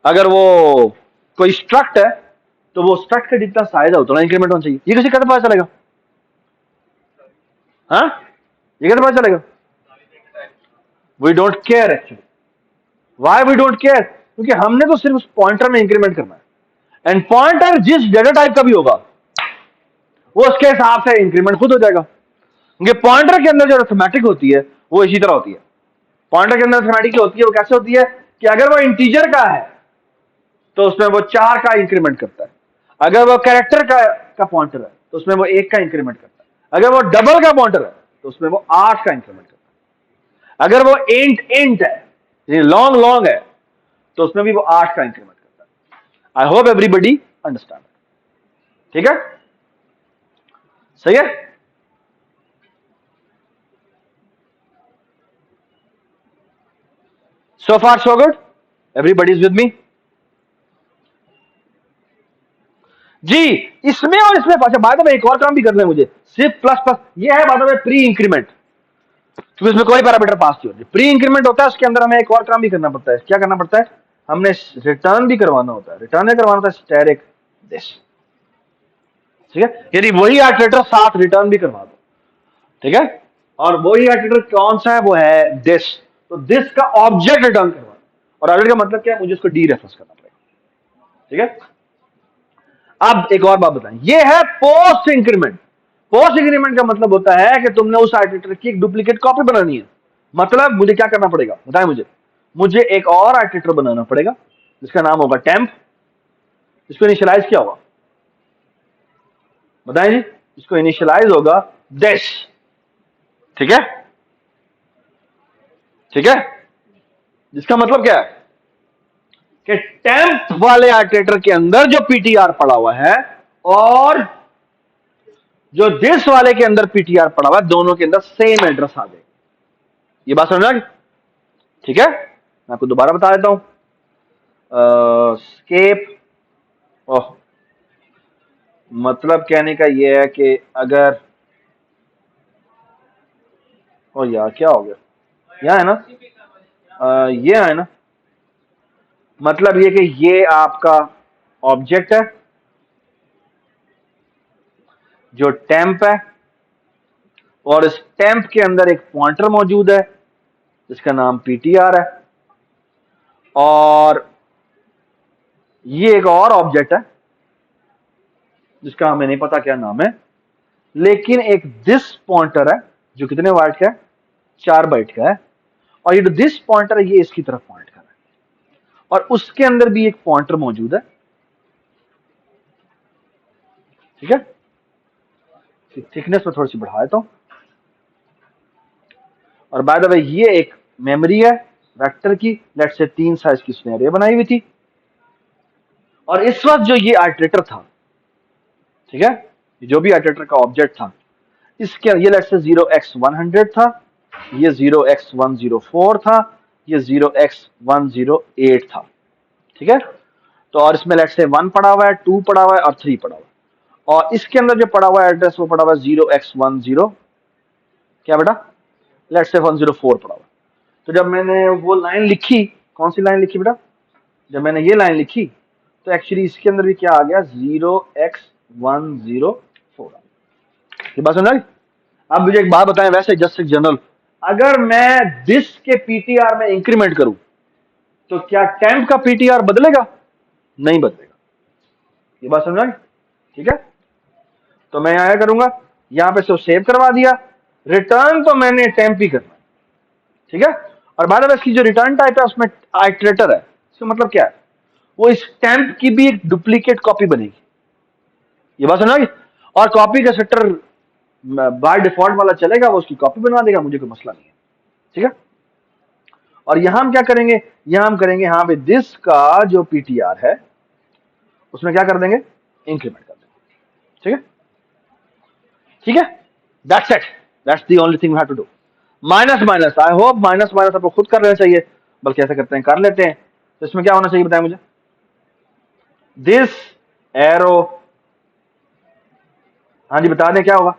अगर वो कोई स्ट्रक्ट है तो वो स्ट्रक्ट का जितना साइज है उतना इंक्रीमेंट होना चाहिए। ये कैसे पता चलेगा? हाँ, ये कैसे पता चलेगा? We don't care actually. Why we don't care? क्योंकि हमने तो सिर्फ उस पॉइंटर में इंक्रीमेंट करना है, एंड पॉइंटर जिस डेटा टाइप का भी होगा वो उसके हिसाब से इंक्रीमेंट खुद हो जाएगा। क्योंकि पॉइंटर के अंदर जो अरिथमेटिक होती है वो इसी तरह होती है। पॉइंटर के अंदर अरिथमेटिक होती है वो कैसे होती है कि अगर वो इंटीजर का है तो उसमें वो 4 का इंक्रीमेंट करता है, अगर वो कैरेक्टर का पॉइंटर है तो उसमें वो 1 का इंक्रीमेंट करता है, अगर वो डबल का पॉइंटर है तो उसमें वो 8 का इंक्रीमेंट करता है, अगर वो इंट है लॉन्ग लॉन्ग है तो उसमें भी वो 8 का इंक्रीमेंट करता है। I hope everybody understand. ठीक है, सही है। So far so good, everybody is with me? जी, इसमें और इसमें अच्छा बाद में एक और काम भी करना है मुझे, सिर्फ प्लस प्लस ये है बाद में प्री इंक्रीमेंट, क्योंकि इसमें कोई पैरामीटर पास नहीं होती। प्री इंक्रीमेंट होता है उसके अंदर हमें एक और काम भी करना पड़ता है। क्या करना पड़ता है, हमने रिटर्न भी करवाना होता है। रिटर्न करवाना होता है स्टैटिक दिस, ठीक है, यदि वही आर्टिटर साथ रिटर्न भी करवा दो, ठीक है, और वही आर्टिटर कौन सा है, वो है दिस, तो दिस का ऑब्जेक्ट रिटर्न करवाना, और ऑब्जेक्ट का मतलब क्या है, मुझे उसको डी रेफरेंस करना पड़ेगा। ठीक है, अब एक और बात बताएं, ये है पोस्ट इंक्रीमेंट। पोस्ट इंक्रीमेंट का मतलब होता है कि तुमने उस आर्टिटर की एक डुप्लीकेट कॉपी बनानी है। मतलब मुझे क्या करना पड़ेगा बताएं, मुझे एक और आर्टिटर बनाना पड़ेगा जिसका नाम होगा टेम्प। इसको इनिशियलाइज क्या होगा बताएं जी, इसको इनिशियलाइज होगा दिस। ठीक है, ठीक है, जिसका मतलब क्या है कि टेम्प वाले आर्टिटर के अंदर जो पीटीआर पड़ा हुआ है और जो दिस वाले के अंदर पीटीआर पड़ा हुआ है, दोनों के अंदर सेम एड्रेस आ जाएगा। ये बात समझ आ गई? ठीक है, मैं आपको दोबारा बता देता हूं। स्केप, ओह, मतलब कहने का ये है कि अगर, ओ यार क्या हो गया, यहां है ना, ये है ना, मतलब ये कि ये आपका ऑब्जेक्ट है जो टेम्प है, और इस टेम्प के अंदर एक पॉइंटर मौजूद है जिसका नाम पीटीआर है, और ये एक और ऑब्जेक्ट है जिसका हमें नहीं पता क्या नाम है, लेकिन एक दिस पॉइंटर है जो कितने बाइट का है, 4 बाइट का है, और ये जो दिस पॉइंटर है ये इसकी तरफ पॉइंट कर रहा है, और उसके अंदर भी एक पॉइंटर मौजूद है। ठीक है, थिकनेस में थोड़ी सी बढ़ा देता हूं, और बाय द वे ये एक मेमोरी है वेक्टर की, लेट से 3 साइज की उसने एरे बनाई हुई थी, और इस वक्त जो ये आर्टिटर था, ठीक है, जो भी आर्टिटर का ऑब्जेक्ट था, इसके ये लेट से 0x100 था, ये 0x104 था, ये 0x108 था। ठीक है, तो और इसमें लेट से 1 पड़ा हुआ है, 2 पड़ा हुआ है और 3 पड़ा हुआ है, और इसके अंदर जो पड़ा हुआ है एड्रेस वो पड़ा हुआ है 0x10 क्या बेटा, लेट से 104 पड़ा हुआ है। तो जब मैंने वो लाइन लिखी, कौन सी लाइन लिखी बेटा, जब मैंने ये लाइन लिखी तो एक्चुअली इसके अंदर भी क्या आ गया, 0x104। ये बात समझ आई? अब मुझे एक बात बताएं, वैसे जस्ट एक जनरल, अगर मैं दिस के पीटीआर में इंक्रीमेंट करूं तो क्या टेम्प का पीटीआर बदलेगा? नहीं बदलेगा। ये बात समझ आई? ठीक है, तो मैं यहां करूंगा, यहां पे सिर्फ सेव करवा दिया, रिटर्न तो मैंने टेम्प ही करना। ठीक है, और बाद में इसकी जो रिटर्न टाइप है उसमें आइटरेटर है, इसका मतलब क्या है, वो इस टेम्प की भी एक डुप्लीकेट कॉपी बनेगी। ये बात समझ, और कॉपी का सेक्टर बाय डिफॉल्ट वाला चलेगा, वो उसकी कॉपी बनवा देगा, मुझे कोई मसला नहीं है। ठीक है, और यहां हम क्या करेंगे, यहां हम करेंगे यहां पे दिस का जो पीटीआर है उसमें क्या कर देंगे, इंक्रीमेंट कर देंगे। ठीक है, ठीक है, that's it, that's the only thing we have to do. Minus minus, I hope minus minus आपको खुद कर लेना चाहिए, बल्कि ऐसा करते हैं, कर लेते हैं। तो इसमें क्या होना चाहिए बताएं मुझे, दिस एरो, हाँ जी बता दें क्या होगा,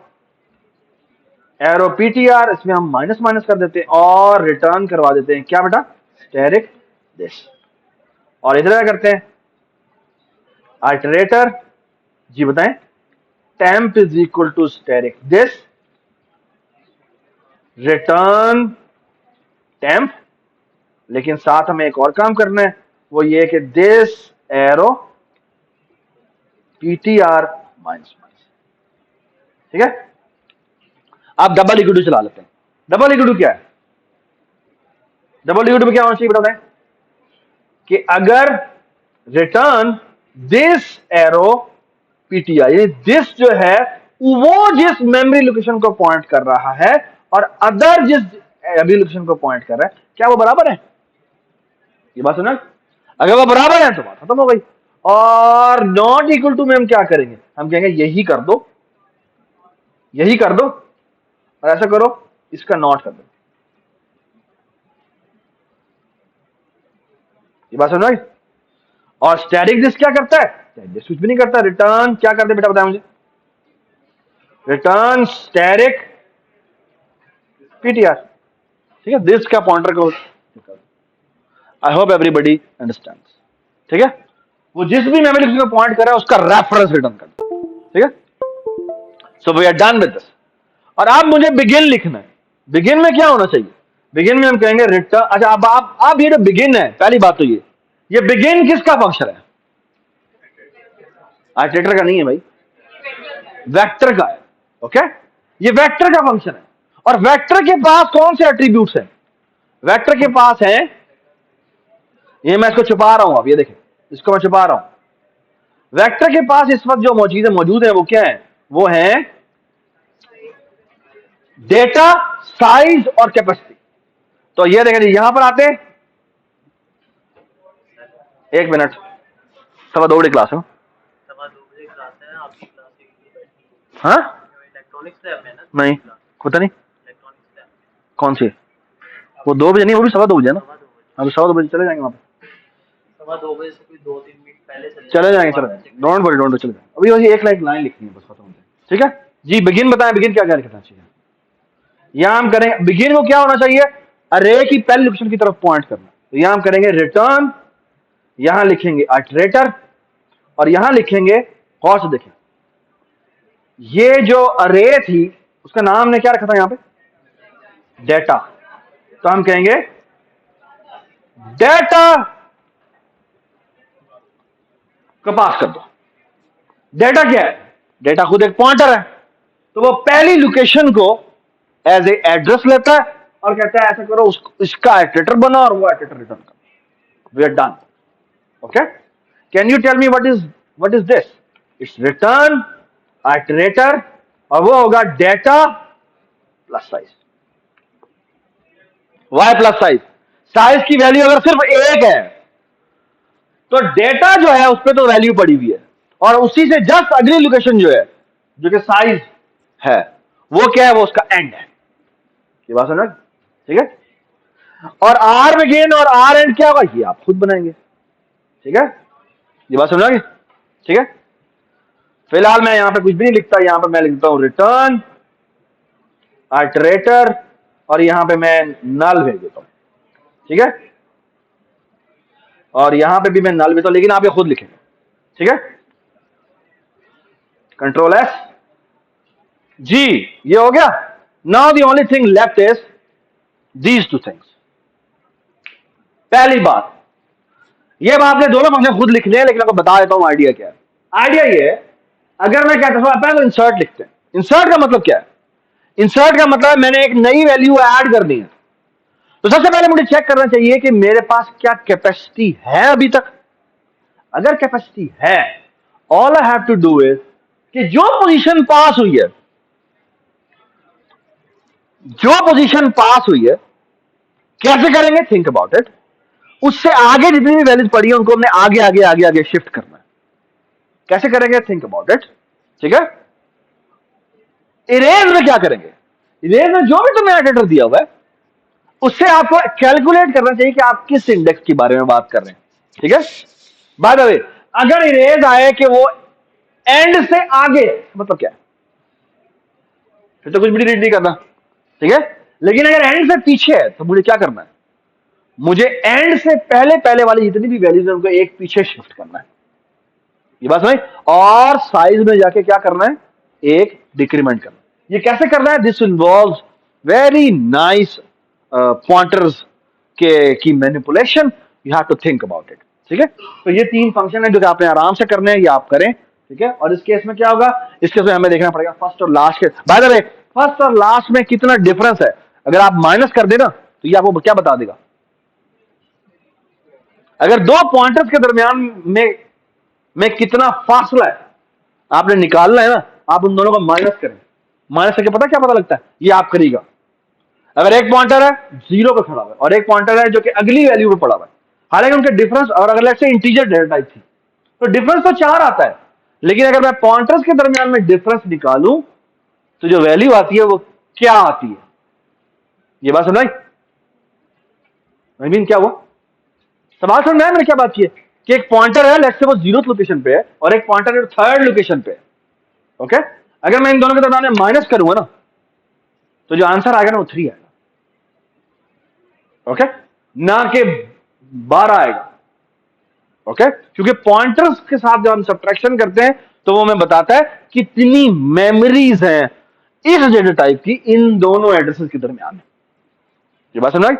एरो पीटीआर, इसमें हम माइनस माइनस कर देते हैं और रिटर्न करवा देते हैं क्या बेटा, स्टैटिक दिस, और इधर क्या करते हैं, आइटरेटर, जी बताएं, temp is equal to static this, return temp, लेकिन साथ हमें एक और काम करना है, वो ये कि this arrow PTR minus minus. ठीक है, आप डबल इक्वल टू चला लेते हैं। डबल इक्वल टू क्या है? डबल इक्वल टू में क्या होना चाहिए बताओ कि अगर रिटर्न दिस एरो पीटीआई, यानी दिस जो है वो जिस मेमोरी लोकेशन को पॉइंट कर रहा है और अदर जिस मेमोरी लोकेशन को पॉइंट कर रहा है, क्या वो बराबर है? ये बात सुना? अगर वो बराबर है तो बात खत्म हो गई। और नॉट इक्वल टू में हम क्या करेंगे? हम कहेंगे यही कर दो, यही कर दो, और ऐसा करो इसका नॉट कर दो। ये बात समझ? और स्टैटिक दिस क्या करता है? स्टैटिक कुछ भी नहीं करता। रिटर्न क्या करते बेटा बताया मुझे? Return static PTR. ठीक है, दिस का पॉइंटर को, आई होप एवरीबडी अंडरस्टैंड। ठीक है, वो जिस भी मेमोरी लोकेशन को पॉइंट कर रहा है उसका रेफरेंस रिटर्न कर दो। ठीक है, so we are done with this. और अब मुझे बिगिन लिखना है। बिगिन में क्या होना चाहिए? बिगिन में हम कहेंगे रिटर्न। अच्छा, अब आप ये जो बिगिन है, पहली बात तो ये बिगिन किसका फंक्शन है? आइटरेटर का नहीं है भाई, वेक्टर का है। ओके, ये वेक्टर का फंक्शन है। और वेक्टर के पास कौन से एट्रीब्यूट्स हैं? वेक्टर के पास है, ये मैं इसको छुपा रहा हूं, अब ये देखें, इसको मैं छुपा रहा हूं। वेक्टर के पास इस वक्त जो मौजूद है वो क्या है? वो है डेटा, साइज और कैपेसिटी। तो ये देखें, यहां पर आते हैं, एक मिनट, 2:15 बजे क्लास है। हाँ, नहीं होता नहीं। कौन सी? वो 2 बजे नहीं, वो भी 2:15 बजे ना। हम 2:15 बजे चले जाएंगे वहां पे। 2:15 बजे से कोई 2-3 मिनट पहले चले जाएंगे। चलो डोंट वरी, डोंट चले जाएंगे। अभी वही एक लाइन लिखनी है बस, खत्म हो जाए। ठीक है जी, बिगिन बताएं, बिगिन क्या लिखना चाहिए? यहां हम करेंगे बिगिन को क्या होना चाहिए? अरे की पहली लोकेशन की तरफ पॉइंट करना। तो यहां हम करेंगे रिटर्न, यहां लिखेंगे आइटरेटर, और यहां लिखेंगे गौर से देखें, ये जो अरे थी उसका नाम हमने क्या रखा था यहां पे? डेटा। तो हम कहेंगे डेटा को पास कर दो। डेटा क्या है? डेटा खुद एक पॉइंटर है। तो वो पहली लोकेशन को एज ए एड्रेस लेता है और कहता है ऐसा करो, इसका इटरेटर बना और वो इटरेटर रिटर्न कर। We are done. Okay, can you tell me what is this? It's return iterator, और वो होगा data plus size. Why plus size. Size की वैल्यू अगर सिर्फ 1 है तो डेटा जो है उस पर तो वैल्यू पड़ी हुई है, और उसी से जस्ट अगली लोकेशन जो है, जो कि साइज है, वो क्या है? वो उसका एंड है। ये बात समझ? ठीक है, और आर बिगिन और आर एंड क्या होगा ये आप खुद बनाएंगे। ठीक है, ये बात समझ? ठीक है, फिलहाल मैं यहां पे कुछ भी नहीं लिखता, यहां पे मैं लिखता हूं रिटर्न आइटरेटर, और यहां पे मैं नल भेज देता हूं। ठीक है, और यहां पे भी मैं नल भेजता हूं, लेकिन आप ये खुद लिखेंगे। ठीक है, कंट्रोल एस जी, ये हो गया। Now the only thing left is these two things. पहली बात, ये आपने दोनों फंक्शन खुद लिखने हैं, लेकिन आपको बता देता हूं आइडिया क्या है। आइडिया ये है, अगर मैं कहता हूं पहले तो इंसर्ट लिखते हैं। इंसर्ट का मतलब क्या है? इंसर्ट का मतलब मैंने एक नई वैल्यू ऐड करनी है। तो सबसे पहले मुझे चेक करना चाहिए कि मेरे पास क्या कैपेसिटी है अभी तक। अगर कैपेसिटी है, all I have to do is कि जो पोजीशन पास हुई है, कैसे करेंगे? Think about it. उससे आगे जितनी भी वैल्यूज पड़ी है उनको हमने आगे आगे आगे आगे शिफ्ट करना है। कैसे करेंगे? Think about it. ठीक है, इरेज में क्या करेंगे? इरेज में जो भी तुमने एडिटर दिया हुआ है उससे आपको कैलकुलेट करना चाहिए कि आप किस इंडेक्स के बारे में बात कर रहे हैं। ठीक है, बाय द वे, अगर इरेज आए कि वो एंड से आगे, मतलब क्या है? फिर तो कुछ भी रीड नहीं करना। ठीक है, लेकिन अगर एंड से पीछे है तो मुझे क्या करना है? मुझे एंड से पहले पहले वाली जितनी भी वैल्यूज है उनको एक पीछे शिफ्ट करना है। ये बात समझ? और साइज में जाके क्या करना है? एक डिक्रीमेंट करना है। ये कैसे करना है? This involves very nice pointers के की manipulation. You have to think about it. ठीक है, तो ये 3 फंक्शन है जो कि आपने आराम से करने हैं, ये आप करें। ठीक है, और इस केस में क्या होगा? इस केस में हमें देखना पड़ेगा फर्स्ट और लास्ट के। बाय द वे, फर्स्ट और लास्ट में कितना डिफरेंस है, अगर आप माइनस कर देना तो ये आपको क्या बता देगा। अगर दो पॉइंटर्स के दरमियान में कितना फासला है आपने निकालना है ना, आप उन दोनों को माइनस करें। माइनस करके पता क्या पता लगता है, ये आप करिएगा। अगर एक पॉइंटर है 0 पे खड़ा हुआ है और एक पॉइंटर है जो कि अगली वैल्यू पे पड़ा हुआ है, हालांकि उनके डिफरेंस, और अगर let's say integer data type थी तो डिफरेंस तो 4 आता है, लेकिन अगर मैं पॉइंटर्स के दरमियान में डिफरेंस निकालूं तो जो वैल्यू आती है वो क्या आती है। ये बात समझ आई मीन क्या हुआ, सवाल समझ में आया मैंने क्या बात की है कि एक पॉइंटर है, लेट्स से वो 0th लोकेशन पे है और एक पॉइंटर है 3rd लोकेशन पे है। ओके, अगर मैं इन दोनों के दरमियान में माइनस करूंगा ना तो जो आंसर आएगा ना वो 3 आएगा। ओके, ना कि 12 आएगा। ओके, क्योंकि पॉइंटर्स के साथ जब हम सब्ट्रैक्शन करते हैं तो वो हमें बताता है कितनी मेमोरीज हैं इस डेटा टाइप की इन दोनों एड्रेसेस के दरमियान में। ये बात समझ।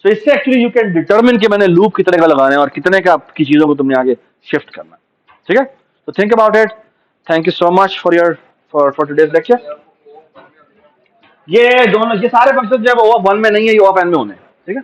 सो इससे एक्चुअली यू कैन डिटरमिन कि मैंने लूप कितने का लगाना है और कितने का की चीजों को तुमने आगे शिफ्ट करना है। ठीक है, तो think about it. Thank you so much for your for today's lecture. ये दोनों, ये सारे फंक्शन जब ओ ऑफ 1 में नहीं है, ये ओ ऑफ n में होने हैं। ठीक है,